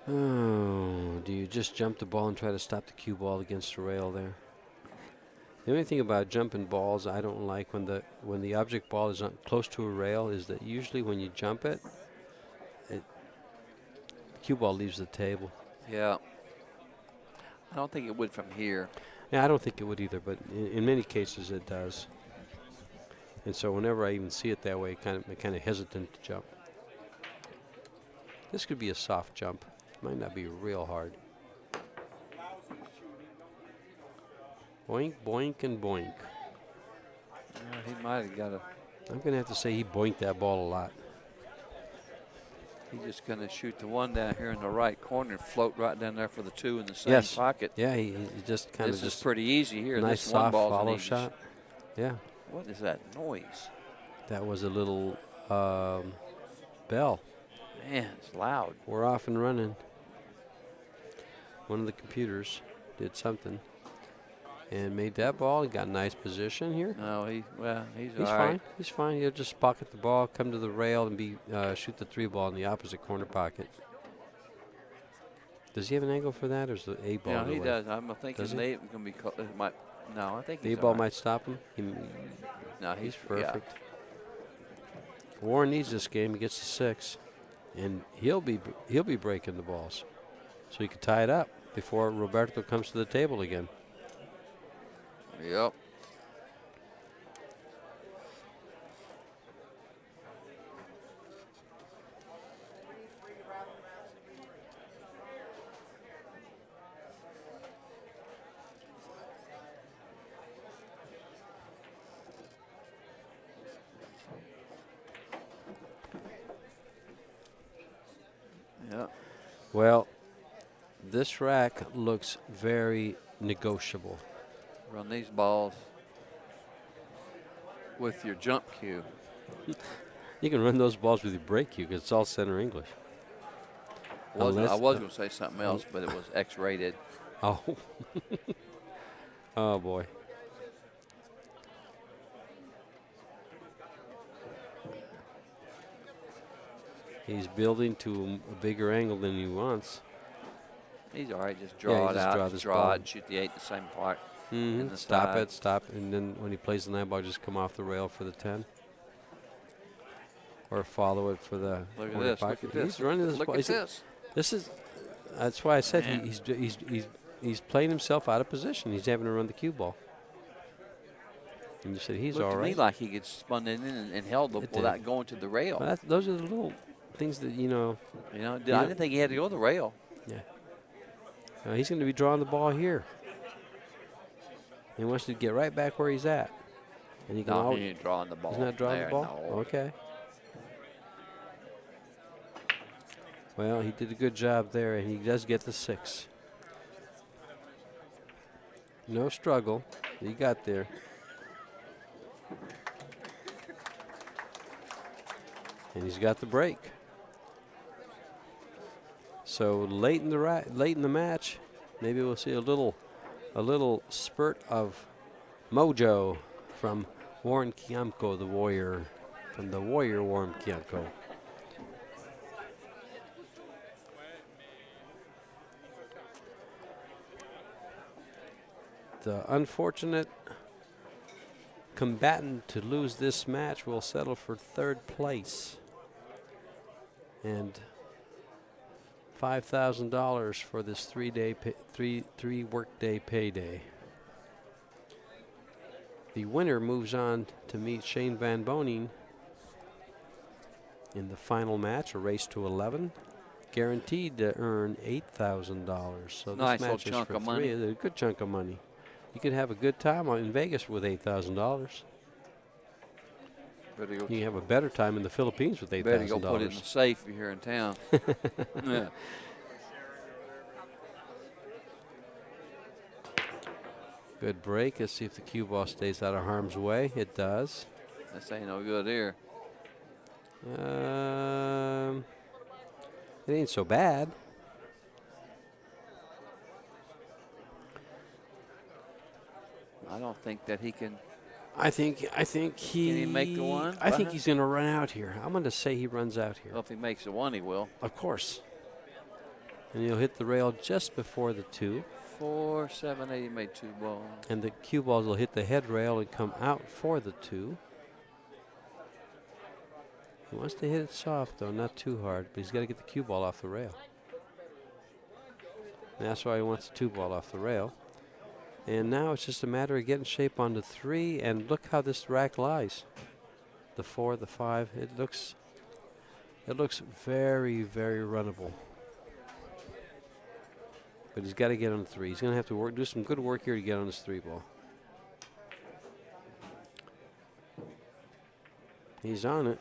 [SPEAKER 2] Oh, do you just jump the ball and try to stop the cue ball against the rail there? The only thing about jumping balls I don't like when the object ball is close to a rail is that usually when you jump it, the cue ball leaves the table.
[SPEAKER 3] Yeah. I don't think it would from here.
[SPEAKER 2] Yeah, I don't think it would either, but in many cases it does. And so whenever I even see it that way, I'm kind of hesitant to jump. This could be a soft jump. Might not be real hard. Boink, boink, and boink.
[SPEAKER 3] Yeah, he might have got a.
[SPEAKER 2] I'm going to have to say he boinked that ball a lot.
[SPEAKER 3] He's just going to shoot the one down here in the right corner and float right down there for the 2 in the same pocket.
[SPEAKER 2] Yeah, he just kind of
[SPEAKER 3] This is pretty easy here.
[SPEAKER 2] Nice
[SPEAKER 3] this one
[SPEAKER 2] soft
[SPEAKER 3] ball's
[SPEAKER 2] follow
[SPEAKER 3] an easy
[SPEAKER 2] shot. Yeah.
[SPEAKER 3] What is that noise?
[SPEAKER 2] That was a little bell.
[SPEAKER 3] Man, it's loud.
[SPEAKER 2] We're off and running. One of the computers did something and made that ball. He got a nice position here.
[SPEAKER 3] No, he's
[SPEAKER 2] He's
[SPEAKER 3] all
[SPEAKER 2] fine.
[SPEAKER 3] right.
[SPEAKER 2] He's fine. He'll just pocket the ball, come to the rail, and shoot the 3 ball in the opposite corner pocket. Does he have an angle for that, or is the A ball?
[SPEAKER 3] Yeah,
[SPEAKER 2] in the
[SPEAKER 3] he
[SPEAKER 2] way?
[SPEAKER 3] does. I'm thinking
[SPEAKER 2] Does he?
[SPEAKER 3] they can be. No, I think
[SPEAKER 2] The
[SPEAKER 3] he's
[SPEAKER 2] A ball
[SPEAKER 3] all right.
[SPEAKER 2] might stop him.
[SPEAKER 3] No,
[SPEAKER 2] He's
[SPEAKER 3] yeah.
[SPEAKER 2] perfect. Warren needs this game. He gets the 6, and he'll be breaking the balls. so he could tie it up before Roberto comes to the table again.
[SPEAKER 3] Yep. Yep.
[SPEAKER 2] Well, this rack looks very negotiable.
[SPEAKER 3] Run these balls with your jump cue.
[SPEAKER 2] You can run those balls with your break cue because it's all center English.
[SPEAKER 3] I was
[SPEAKER 2] Unless-
[SPEAKER 3] going to say something else, but it was X-rated.
[SPEAKER 2] Oh. Oh, boy. He's building to a bigger angle than he wants.
[SPEAKER 3] He's all right. Just
[SPEAKER 2] Yeah,
[SPEAKER 3] draw
[SPEAKER 2] he
[SPEAKER 3] it
[SPEAKER 2] just
[SPEAKER 3] out.
[SPEAKER 2] draw
[SPEAKER 3] Just
[SPEAKER 2] this
[SPEAKER 3] draw
[SPEAKER 2] ball.
[SPEAKER 3] it and shoot the 8 the same part. In the
[SPEAKER 2] Stop
[SPEAKER 3] side.
[SPEAKER 2] it, stop. And then when he plays the 9 ball, just come off the rail for the 10. Or follow it for the
[SPEAKER 3] Look at
[SPEAKER 2] corner
[SPEAKER 3] this.
[SPEAKER 2] pocket.
[SPEAKER 3] Look at this.
[SPEAKER 2] He's running this
[SPEAKER 3] Look
[SPEAKER 2] ball.
[SPEAKER 3] at
[SPEAKER 2] He's-
[SPEAKER 3] this.
[SPEAKER 2] This is, that's why I said
[SPEAKER 3] Man.
[SPEAKER 2] he's playing himself out of position. He's having to run the cue ball. And you said he's
[SPEAKER 3] Looked
[SPEAKER 2] all
[SPEAKER 3] to me
[SPEAKER 2] right.
[SPEAKER 3] like he could spun it in and held it
[SPEAKER 2] It did.
[SPEAKER 3] without going to the rail.
[SPEAKER 2] Well, those are the little things that,
[SPEAKER 3] You know,
[SPEAKER 2] Yeah.
[SPEAKER 3] I didn't think he had to go to the rail.
[SPEAKER 2] He's going to be drawing the ball here. He wants to get right back where he's at. And he can
[SPEAKER 3] No,
[SPEAKER 2] always,
[SPEAKER 3] he ain't drawing the ball.
[SPEAKER 2] he's not drawing
[SPEAKER 3] there,
[SPEAKER 2] the ball?
[SPEAKER 3] No.
[SPEAKER 2] Okay. Well, he did a good job there, and he does get the 6. No struggle. He got there. And he's got the break. So late in the match, maybe we'll see a little spurt of mojo from Warren Kiamco, the Warrior, from the Warrior Warren Kiamco. The unfortunate combatant to lose this match will settle for 3rd place and $5,000 for this 3 workday payday. The winner moves on to meet Shane Van Boning in the final match, a race to 11, guaranteed to earn $8,000. So
[SPEAKER 3] Nice
[SPEAKER 2] this
[SPEAKER 3] little
[SPEAKER 2] match is
[SPEAKER 3] chunk
[SPEAKER 2] for
[SPEAKER 3] of
[SPEAKER 2] 3.
[SPEAKER 3] money.
[SPEAKER 2] It's a good chunk of money. You could have a good time in Vegas with $8,000.
[SPEAKER 3] Better go,
[SPEAKER 2] You can have a better time in the Philippines with
[SPEAKER 3] better go put it in
[SPEAKER 2] $8,000.
[SPEAKER 3] the safe if you're here in town. Yeah.
[SPEAKER 2] Good break. Let's see if the cue ball stays out of harm's way. It does.
[SPEAKER 3] This ain't no good here.
[SPEAKER 2] It ain't so bad.
[SPEAKER 3] I don't think that he can.
[SPEAKER 2] I think he.
[SPEAKER 3] Can he make the one?
[SPEAKER 2] I think he's going to run out here. I'm going to say he runs out here.
[SPEAKER 3] Well, if he makes the one, he will.
[SPEAKER 2] Of course. And he'll hit the rail just before the 2.
[SPEAKER 3] 4, 7, 8. He made 2 balls.
[SPEAKER 2] And the cue balls will hit the head rail and come out for the 2. He wants to hit it soft, though, not too hard. But he's got to get the cue ball off the rail. And that's why he wants the 2 ball off the rail. And now it's just a matter of getting shape on the 3. And look how this rack lies. The 4, the 5. It looks very, very runnable. But he's got to get on the 3. He's going to have to do some good work here to get on this 3 ball. He's on it.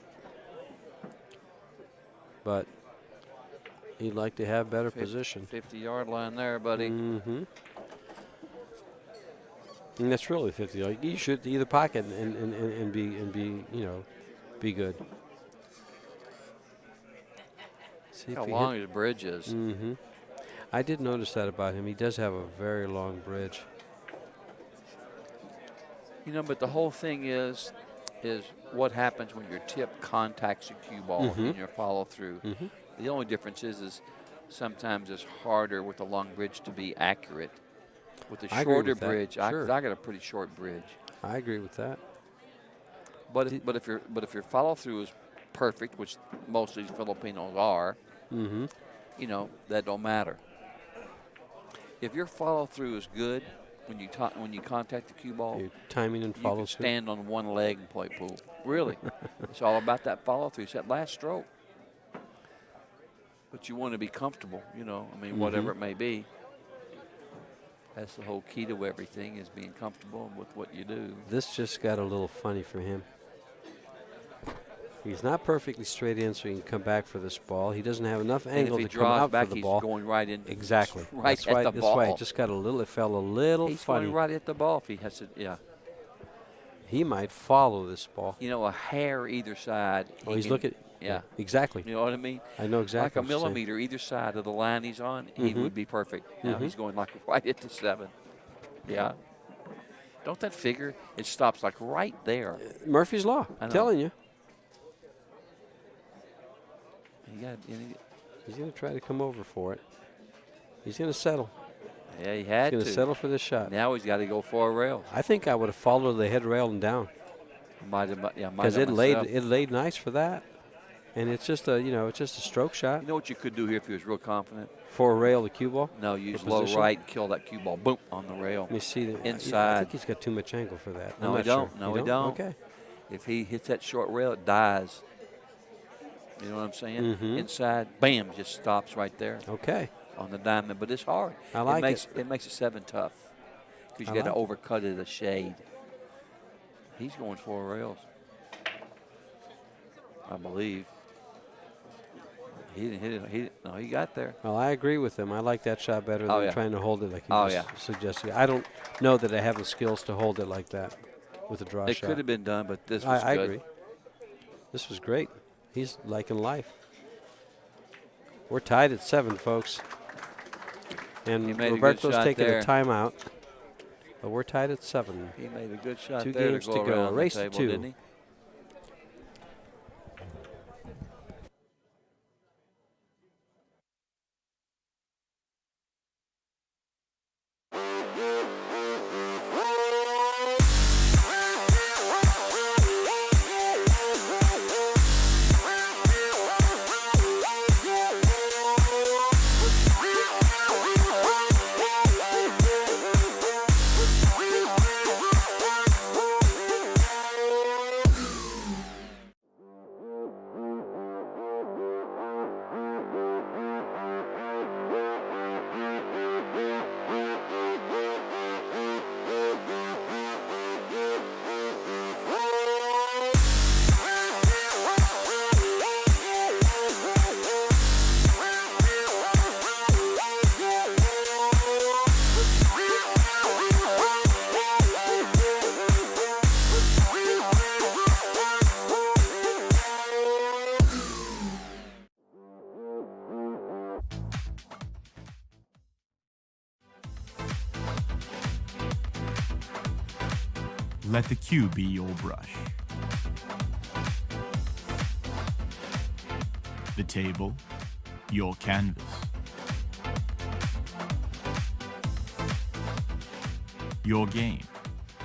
[SPEAKER 2] But he'd like to have better position.
[SPEAKER 3] 50-yard line there, buddy.
[SPEAKER 2] Mm-hmm. And that's really 50. Like, you should either pocket and be be good. See if
[SPEAKER 3] How
[SPEAKER 2] he
[SPEAKER 3] long his bridge is.
[SPEAKER 2] Mm-hmm. I did notice that about him. He does have a very long bridge.
[SPEAKER 3] You know, but the whole thing is what happens when your tip contacts the cue ball in your follow through.
[SPEAKER 2] Mm-hmm.
[SPEAKER 3] The only difference is sometimes it's harder with a long bridge to be accurate. With a
[SPEAKER 2] I agree
[SPEAKER 3] shorter
[SPEAKER 2] with that.
[SPEAKER 3] bridge,
[SPEAKER 2] Sure.
[SPEAKER 3] 'cause I got a pretty short bridge.
[SPEAKER 2] I agree with that.
[SPEAKER 3] But if your follow through is perfect, which most of these Filipinos are,
[SPEAKER 2] Mm-hmm.
[SPEAKER 3] you know, that don't matter. if your follow through is good when you contact the cue ball,
[SPEAKER 2] Your timing and
[SPEAKER 3] you
[SPEAKER 2] follow
[SPEAKER 3] can
[SPEAKER 2] through.
[SPEAKER 3] stand on one leg and play pool. Really, it's all about that follow through. It's that last stroke. But you want to be comfortable, you know. I mean, whatever it may be. That's the whole key to everything, is being comfortable with what you do.
[SPEAKER 2] This just got a little funny for him. He's not perfectly straight in, so he can come back for this ball. He doesn't have enough angle to come out
[SPEAKER 3] back,
[SPEAKER 2] for the
[SPEAKER 3] he's
[SPEAKER 2] ball.
[SPEAKER 3] going right in.
[SPEAKER 2] Exactly.
[SPEAKER 3] Right
[SPEAKER 2] that's
[SPEAKER 3] at
[SPEAKER 2] why,
[SPEAKER 3] the
[SPEAKER 2] that's
[SPEAKER 3] ball.
[SPEAKER 2] why it just got a little. It fell a little
[SPEAKER 3] He's
[SPEAKER 2] funny.
[SPEAKER 3] going right at the ball if he has to. Yeah.
[SPEAKER 2] He might follow this ball.
[SPEAKER 3] You know, a hair either side.
[SPEAKER 2] Oh, he's looking.
[SPEAKER 3] Yeah.
[SPEAKER 2] Exactly.
[SPEAKER 3] You know what I mean?
[SPEAKER 2] I know exactly.
[SPEAKER 3] Like a millimeter either side of the line he's on, he would be perfect. Now he's going like right at the 7. Yeah. Don't that figure? It stops like right there.
[SPEAKER 2] Murphy's Law. I'm telling you. He's going to try to come over for it. He's going to settle.
[SPEAKER 3] Yeah, he had to.
[SPEAKER 2] He's going to settle for this shot.
[SPEAKER 3] Now he's got to go for a rail.
[SPEAKER 2] I think I would have followed the head rail and down. Because it laid nice for that. And it's just a, it's just a stroke shot.
[SPEAKER 3] You know what you could do here if he was real confident?
[SPEAKER 2] For a rail, the cue ball?
[SPEAKER 3] No, use low right and kill that cue ball. Boom, on the rail.
[SPEAKER 2] Let me see.
[SPEAKER 3] Inside.
[SPEAKER 2] I think he's got too much angle for that.
[SPEAKER 3] No, he don't.
[SPEAKER 2] Sure.
[SPEAKER 3] No, he don't.
[SPEAKER 2] Okay.
[SPEAKER 3] If he hits that short rail, it dies. You know what I'm saying? Inside, bam, just stops right there.
[SPEAKER 2] Okay.
[SPEAKER 3] On the diamond, but it's hard.
[SPEAKER 2] I like
[SPEAKER 3] it. It makes a 7 tough because you got to overcut it a shade. He's going 4 rails, I believe. He didn't hit it. No, he got there.
[SPEAKER 2] Well, I agree with him. I like that shot better than trying to hold it like you just suggested. I don't know that I have the skills to hold it like that with a draw shot.
[SPEAKER 3] It could have been done, but this was good.
[SPEAKER 2] I agree. This was great. He's liking life. We're tied at 7, folks. And Roberto's taking a timeout. But we're tied at 7.
[SPEAKER 3] He made a good shot
[SPEAKER 2] 2
[SPEAKER 3] there
[SPEAKER 2] games
[SPEAKER 3] to go.
[SPEAKER 2] A race
[SPEAKER 3] to
[SPEAKER 2] to 2.
[SPEAKER 3] Didn't he?
[SPEAKER 4] Let the cue be your brush. The table, your canvas. Your game,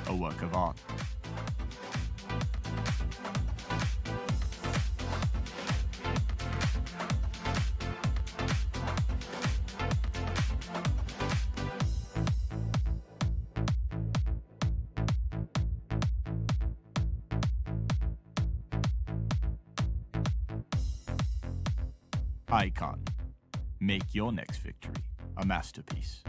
[SPEAKER 4] a work of art. Icon. Make your next victory a masterpiece.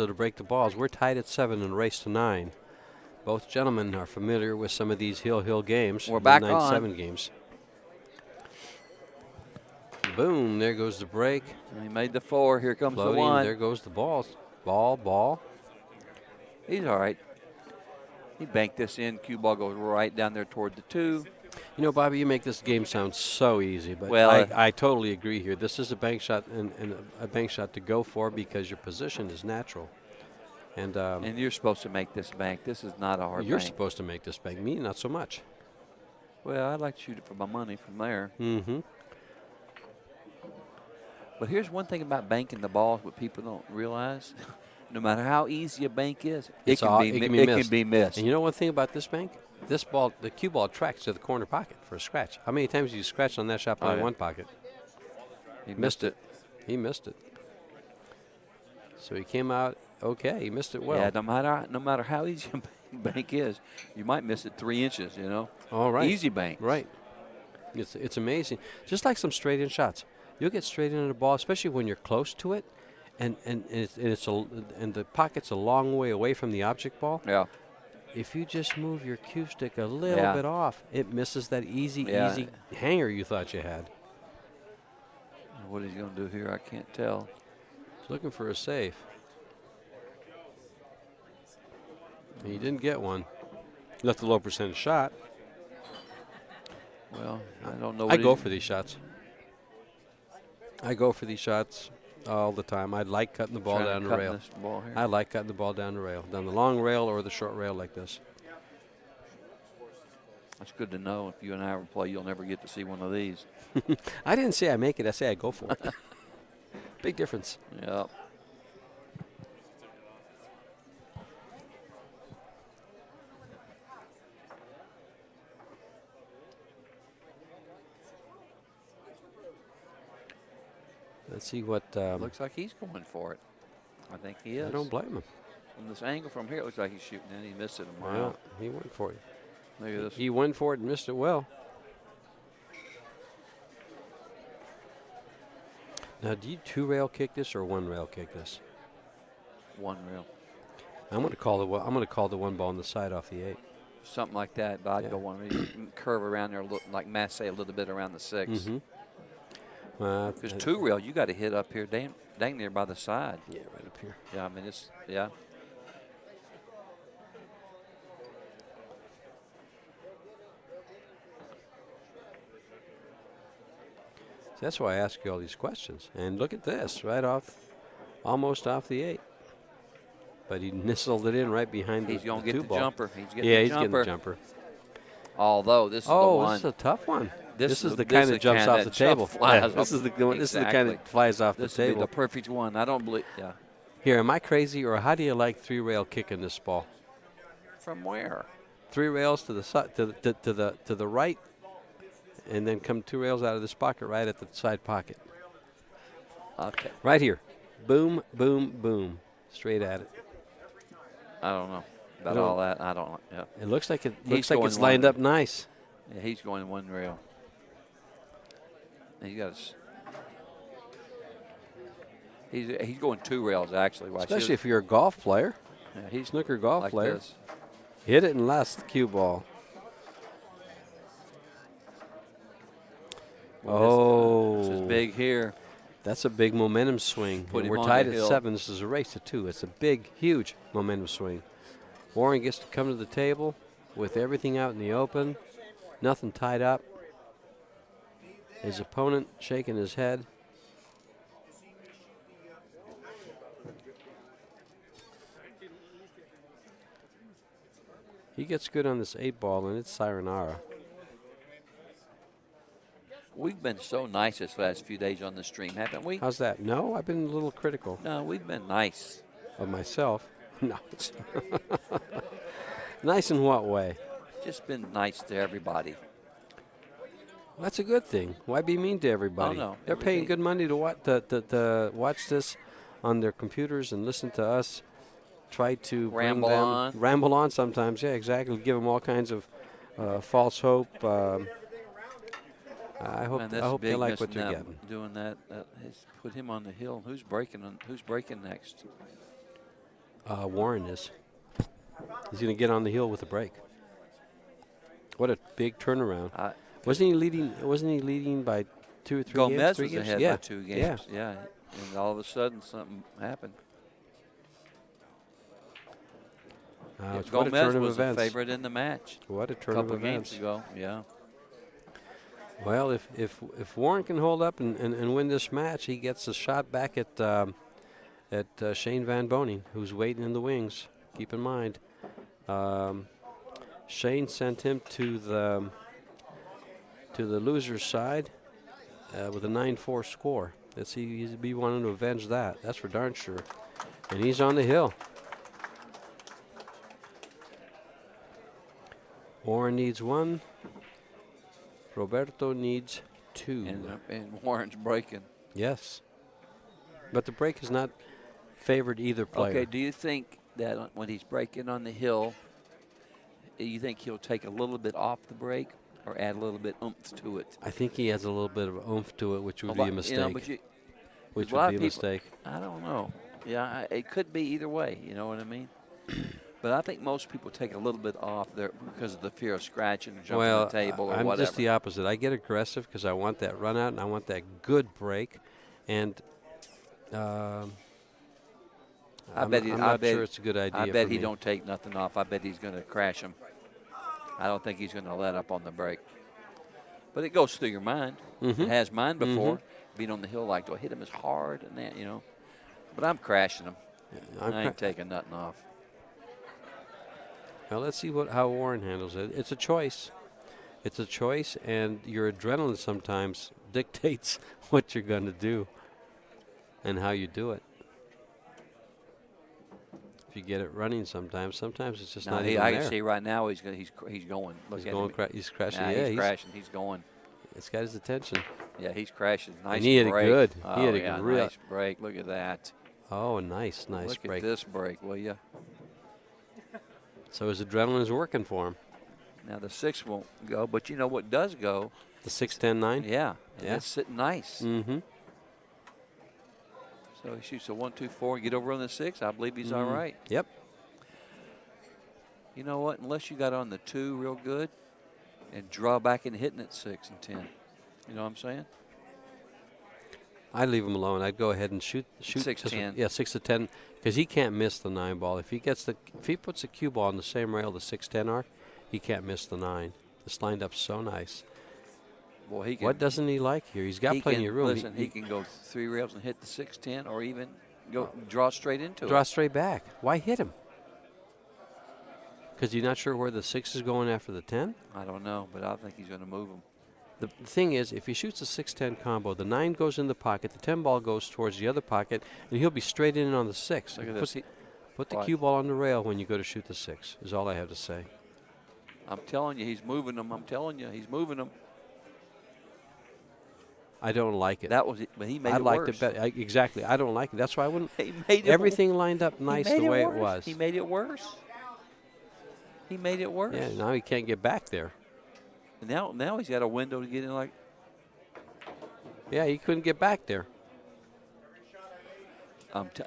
[SPEAKER 2] Roberto to break the balls. We're tied at 7 and a race to 9. Both gentlemen are familiar with some of these hill games.
[SPEAKER 3] We're back
[SPEAKER 2] 9-7 games. Boom, there goes the break.
[SPEAKER 3] He made the 4. Here comes
[SPEAKER 2] Floating,
[SPEAKER 3] the 1.
[SPEAKER 2] there goes the balls. Ball.
[SPEAKER 3] He's all right. He banked this in. Cue ball goes right down there toward the 2.
[SPEAKER 2] You know, Bobby, you make this game sound so easy, but
[SPEAKER 3] Well,
[SPEAKER 2] I totally agree here. This is a bank shot and a bank shot to go for because your position is natural. And
[SPEAKER 3] you're supposed to make this bank. This is not a hard
[SPEAKER 2] you're
[SPEAKER 3] bank.
[SPEAKER 2] supposed to make this bank. Me, not so much.
[SPEAKER 3] Well, I'd like to shoot it for my money from there.
[SPEAKER 2] Mm-hmm.
[SPEAKER 3] But here's one thing about banking the balls what people don't realize. No matter how easy a bank is, it can be missed.
[SPEAKER 2] And you know one thing about this bank? This ball, the cue ball tracks to the corner pocket for a scratch. How many times you scratched on that shot by one pocket?
[SPEAKER 3] He missed it.
[SPEAKER 2] He missed it. So he came out okay. He missed it well.
[SPEAKER 3] Yeah, no matter how easy a bank is, you might miss it 3 inches. You know.
[SPEAKER 2] All right.
[SPEAKER 3] Easy bank.
[SPEAKER 2] Right. It's amazing. Just like some straight in shots, you'll get straight into the ball, especially when you're close to it, and the pocket's a long way away from the object ball.
[SPEAKER 3] Yeah.
[SPEAKER 2] If you just move your cue stick a little bit off, it misses that easy hanger you thought you had.
[SPEAKER 3] What is he going to do here? I can't tell.
[SPEAKER 2] He's looking for a safe. He didn't get one. Left a low percentage shot.
[SPEAKER 3] Well, I don't know.
[SPEAKER 2] I go for these shots. I go for these shots all the time. I like cutting the ball down the rail. I like cutting the ball down the rail, down the long rail or the short rail like this.
[SPEAKER 3] That's good to know. If you and I ever play, you'll never get to see one of these.
[SPEAKER 2] I didn't say I make it. I say I go for it. Big difference.
[SPEAKER 3] Yeah.
[SPEAKER 2] Let's see what.
[SPEAKER 3] Looks like he's going for it. I think he is.
[SPEAKER 2] I don't blame him.
[SPEAKER 3] From this angle from here, it looks like he's shooting, and he missed it a mile.
[SPEAKER 2] Well, he went for it.
[SPEAKER 3] Look at this.
[SPEAKER 2] He went for it and missed it well. Now, do you 2-rail kick this or 1-rail kick this?
[SPEAKER 3] 1 rail.
[SPEAKER 2] I'm going to call the one ball on the side off the 8.
[SPEAKER 3] Something like that, but I'd go 1 rail. Curve around there, like Matt say, a little bit around the 6.
[SPEAKER 2] Mm-hmm.
[SPEAKER 3] Because 2 rail, you got to hit up here, dang near by the side.
[SPEAKER 2] Yeah, right up here.
[SPEAKER 3] Yeah, I mean it's yeah.
[SPEAKER 2] That's why I ask you all these questions. And look at this, right off, almost off the 8. But he nistled it in right behind the 2 ball.
[SPEAKER 3] He's going to get the jumper.
[SPEAKER 2] He's getting the jumper.
[SPEAKER 3] Although this is the one.
[SPEAKER 2] Oh, this is a tough one. This is the
[SPEAKER 3] this
[SPEAKER 2] kind that jumps off the table.
[SPEAKER 3] This is the
[SPEAKER 2] kind that flies off the table.
[SPEAKER 3] This is the perfect one. I don't believe. Yeah.
[SPEAKER 2] Here, am I crazy, or how do you like 3-rail kicking this ball?
[SPEAKER 3] From where?
[SPEAKER 2] 3 rails to the side, to the right, and then come 2 rails out of this pocket right at the side pocket.
[SPEAKER 3] Okay.
[SPEAKER 2] Right here. Boom, boom, boom. Straight at it.
[SPEAKER 3] I don't know about all that. I don't. Yeah.
[SPEAKER 2] It looks like it's lined up nice.
[SPEAKER 3] Yeah, he's going 1 rail. He got. He's going 2 rails actually.
[SPEAKER 2] Especially if you're a golf player.
[SPEAKER 3] Yeah, he's
[SPEAKER 2] snooker golf
[SPEAKER 3] like
[SPEAKER 2] player.
[SPEAKER 3] This.
[SPEAKER 2] Hit it and lost the cue ball.
[SPEAKER 3] This is big here.
[SPEAKER 2] That's a big momentum swing. We're tied at 7. This is a race to 2. It's a big, huge momentum swing. Warren gets to come to the table with everything out in the open, nothing tied up. His opponent shaking his head. He gets good on this 8 ball, and it's Sayonara.
[SPEAKER 3] We've been so nice this last few days on the stream, haven't we?
[SPEAKER 2] How's that? No, I've been a little critical.
[SPEAKER 3] No, we've been nice.
[SPEAKER 2] Of myself? No. Nice in what way?
[SPEAKER 3] Just been nice to everybody.
[SPEAKER 2] Well, that's a good thing. Why be mean to everybody?
[SPEAKER 3] Oh, no.
[SPEAKER 2] They're paying good money to watch this on their computers and listen to us try to ramble on sometimes. Yeah, exactly. Give them all kinds of false hope. I hope they like what they're getting.
[SPEAKER 3] Doing that, put him on the hill. Who's breaking next?
[SPEAKER 2] Warren is. He's going to get on the hill with a break. What a big turnaround! Wasn't he leading by 2 or 3
[SPEAKER 3] Gomez
[SPEAKER 2] games? 3
[SPEAKER 3] was
[SPEAKER 2] games?
[SPEAKER 3] ahead
[SPEAKER 2] Yeah.
[SPEAKER 3] by 2 games. Yeah. And all of a sudden something happened.
[SPEAKER 2] What a turn
[SPEAKER 3] Gomez
[SPEAKER 2] of
[SPEAKER 3] was the
[SPEAKER 2] events.
[SPEAKER 3] favorite in the match.
[SPEAKER 2] What a
[SPEAKER 3] A
[SPEAKER 2] turn
[SPEAKER 3] couple
[SPEAKER 2] of
[SPEAKER 3] of games
[SPEAKER 2] events.
[SPEAKER 3] ago. Yeah.
[SPEAKER 2] Well, if Warren can hold up and win this match, he gets a shot back at Shane Van Boning, who's waiting in the wings. Keep in mind, Shane sent him to the loser's side with a 9-4 score. He's be wanting to avenge that. That's for darn sure. And he's on the hill. Warren needs 1. Roberto needs 2.
[SPEAKER 3] And Warren's breaking.
[SPEAKER 2] Yes. But the break is not favored either player.
[SPEAKER 3] Okay, do you think that when he's breaking on the hill, you think he'll take a little bit off the break or add a little bit oomph to it?
[SPEAKER 2] I think he has a little bit of oomph to it, which would be a mistake.
[SPEAKER 3] You know, but
[SPEAKER 2] which
[SPEAKER 3] a lot
[SPEAKER 2] would be a
[SPEAKER 3] of people,
[SPEAKER 2] mistake.
[SPEAKER 3] I don't know. Yeah, it could be either way. You know what I mean? But I think most people take a little bit off there because of the fear of scratching or jumping the table or
[SPEAKER 2] I'm
[SPEAKER 3] whatever.
[SPEAKER 2] just the opposite. I get aggressive because I want that run out and I want that good break. And I'm not sure it's a good idea.
[SPEAKER 3] I bet
[SPEAKER 2] for
[SPEAKER 3] he
[SPEAKER 2] me.
[SPEAKER 3] don't take nothing off. I bet he's going to crash him. I don't think he's going to let up on the break. But it goes through your mind.
[SPEAKER 2] Mm-hmm.
[SPEAKER 3] It has mine before. Being on the hill, like, do I hit him as hard and that, you know? But I'm crashing him. I ain't taking nothing off.
[SPEAKER 2] Well, let's see how Warren handles it. It's a choice. It's a choice, and your adrenaline sometimes dictates what you're going to do and how you do it. If you get it running sometimes it's just not even
[SPEAKER 3] I
[SPEAKER 2] there.
[SPEAKER 3] can see right now he's going. Look
[SPEAKER 2] He's
[SPEAKER 3] at
[SPEAKER 2] going.
[SPEAKER 3] him.
[SPEAKER 2] He's crashing.
[SPEAKER 3] Nah,
[SPEAKER 2] Yeah,
[SPEAKER 3] he's crashing. He's going.
[SPEAKER 2] It's got his attention.
[SPEAKER 3] Yeah, he's crashing. Nice
[SPEAKER 2] And he hit it
[SPEAKER 3] break.
[SPEAKER 2] good.
[SPEAKER 3] Oh,
[SPEAKER 2] He hit it
[SPEAKER 3] yeah,
[SPEAKER 2] real.
[SPEAKER 3] nice break. Look at that.
[SPEAKER 2] Oh, nice
[SPEAKER 3] Look
[SPEAKER 2] break.
[SPEAKER 3] at this break, will you?
[SPEAKER 2] So his adrenaline is working for him.
[SPEAKER 3] Now the 6 won't go, but you know what does go?
[SPEAKER 2] The 6-10-9?
[SPEAKER 3] Yeah, and
[SPEAKER 2] Yeah.
[SPEAKER 3] it's sitting nice.
[SPEAKER 2] Mm-hmm.
[SPEAKER 3] So he shoots a 1-2-4, get over on the 6. I believe he's all right.
[SPEAKER 2] Yep.
[SPEAKER 3] You know what? Unless you got on the 2 real good and draw back and hitting at 6 and 10. You know what I'm saying?
[SPEAKER 2] I'd leave him alone. I'd go ahead and shoot
[SPEAKER 3] 6-10.
[SPEAKER 2] Yeah, 6-10, because he can't miss the 9 ball. If he puts the cue ball on the same rail the 6-10 are, he can't miss the 9. It's lined up so nice.
[SPEAKER 3] Well, he can.
[SPEAKER 2] What doesn't he like here? He's got plenty of room.
[SPEAKER 3] Listen, he can go 3 rails and hit the 6-10, or even go draw straight into it.
[SPEAKER 2] Draw straight back. Why hit him? Because you're not sure where the 6 is going after the 10?
[SPEAKER 3] I don't know, but I think he's going to move him.
[SPEAKER 2] The thing is, if he shoots a 6-10 combo, the 9 goes in the pocket, the 10 ball goes towards the other pocket, and he'll be straight in on the 6.
[SPEAKER 3] Look at this.
[SPEAKER 2] Put the cue ball on the rail when you go to shoot the 6, is all I have to say.
[SPEAKER 3] I'm telling you, he's moving them. I'm telling you, he's moving them.
[SPEAKER 2] I don't like it.
[SPEAKER 3] That was it, but he made
[SPEAKER 2] I
[SPEAKER 3] it
[SPEAKER 2] liked
[SPEAKER 3] worse.
[SPEAKER 2] it better. Exactly. I don't like it. That's why I wouldn't.
[SPEAKER 3] He made it
[SPEAKER 2] everything lined up nice the way it was.
[SPEAKER 3] He made it worse. He made it worse.
[SPEAKER 2] Yeah, now he can't get back there.
[SPEAKER 3] Now he's got a window to get in. Like,
[SPEAKER 2] yeah, he couldn't get back there.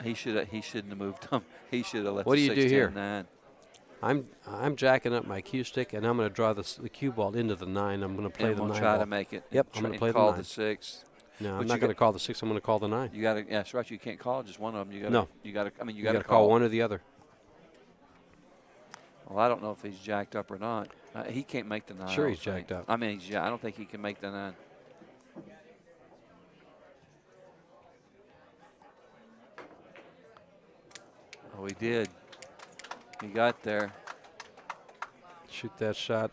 [SPEAKER 3] he shouldn't have moved him. He should have let.
[SPEAKER 2] What
[SPEAKER 3] the
[SPEAKER 2] do you do
[SPEAKER 3] 6,
[SPEAKER 2] here?
[SPEAKER 3] 10, 9.
[SPEAKER 2] I'm jacking up my cue stick, and I'm going to draw the cue ball into the 9. I'm going to play
[SPEAKER 3] And
[SPEAKER 2] the
[SPEAKER 3] we'll
[SPEAKER 2] 9
[SPEAKER 3] try
[SPEAKER 2] ball.
[SPEAKER 3] to make it.
[SPEAKER 2] Yep, I'm going to play the
[SPEAKER 3] call
[SPEAKER 2] 9.
[SPEAKER 3] the 6.
[SPEAKER 2] No,
[SPEAKER 3] But
[SPEAKER 2] I'm not going to call the 6. I'm going to call the 9.
[SPEAKER 3] You got to. That's right. You can't call just one of them. You got.
[SPEAKER 2] No.
[SPEAKER 3] You got to. I mean,
[SPEAKER 2] You got to call one or the other.
[SPEAKER 3] Well, I don't know if he's jacked up or not. He can't make the 9.
[SPEAKER 2] Sure,
[SPEAKER 3] I
[SPEAKER 2] he's
[SPEAKER 3] don't think.
[SPEAKER 2] jacked up.
[SPEAKER 3] I mean, I don't think he can make the 9. Oh, he did. He got there.
[SPEAKER 2] Shoot that shot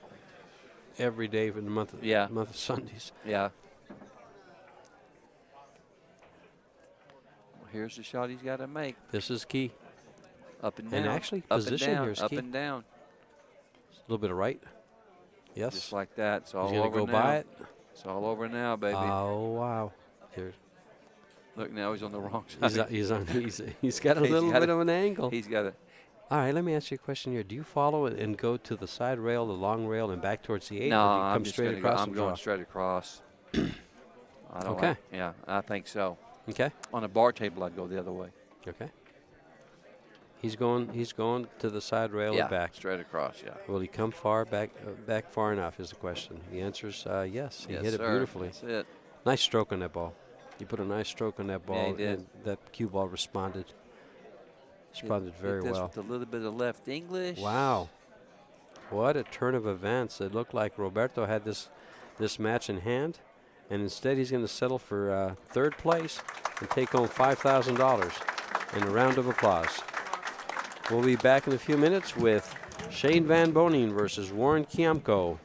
[SPEAKER 2] every day for the month of Sundays.
[SPEAKER 3] Yeah. Well, here's the shot he's got to make.
[SPEAKER 2] This is key.
[SPEAKER 3] Up and down.
[SPEAKER 2] And actually,
[SPEAKER 3] up
[SPEAKER 2] position
[SPEAKER 3] and down,
[SPEAKER 2] here is
[SPEAKER 3] up
[SPEAKER 2] key.
[SPEAKER 3] and down.
[SPEAKER 2] A little bit of right. Yes.
[SPEAKER 3] Just like that. It's all
[SPEAKER 2] He's going
[SPEAKER 3] over
[SPEAKER 2] to go
[SPEAKER 3] now.
[SPEAKER 2] by it.
[SPEAKER 3] It's all over now, baby.
[SPEAKER 2] Oh, wow. Here.
[SPEAKER 3] Look, now he's on the wrong side.
[SPEAKER 2] He's got a little bit of an angle.
[SPEAKER 3] He's got it.
[SPEAKER 2] All right, let me ask you a question here. Do you follow it and go to the side rail, the long rail, and back towards the 8?
[SPEAKER 3] No,
[SPEAKER 2] or do you
[SPEAKER 3] I'm
[SPEAKER 2] come
[SPEAKER 3] just
[SPEAKER 2] straight
[SPEAKER 3] gonna
[SPEAKER 2] across
[SPEAKER 3] go,
[SPEAKER 2] and
[SPEAKER 3] I'm
[SPEAKER 2] draw?
[SPEAKER 3] going straight across. I don't
[SPEAKER 2] Okay.
[SPEAKER 3] like, yeah, I think so.
[SPEAKER 2] Okay.
[SPEAKER 3] On a bar table, I'd go the other way.
[SPEAKER 2] Okay. He's going to the side rail
[SPEAKER 3] Yeah,
[SPEAKER 2] and back.
[SPEAKER 3] straight across, yeah.
[SPEAKER 2] Will he come far back far enough is the question. The answer is yes. He
[SPEAKER 3] Yes,
[SPEAKER 2] hit it
[SPEAKER 3] sir.
[SPEAKER 2] beautifully.
[SPEAKER 3] That's it.
[SPEAKER 2] Nice stroke on that ball. He put a nice stroke on that ball,
[SPEAKER 3] he did.
[SPEAKER 2] and that cue ball responded very
[SPEAKER 3] Hit this
[SPEAKER 2] well.
[SPEAKER 3] with a little bit of left English.
[SPEAKER 2] Wow. What a turn of events. It looked like Roberto had this match in hand, and instead he's going to settle for third place and take home $5,000 and a round of applause. We'll be back in a few minutes with Shane Van Boning versus Warren Kiamco.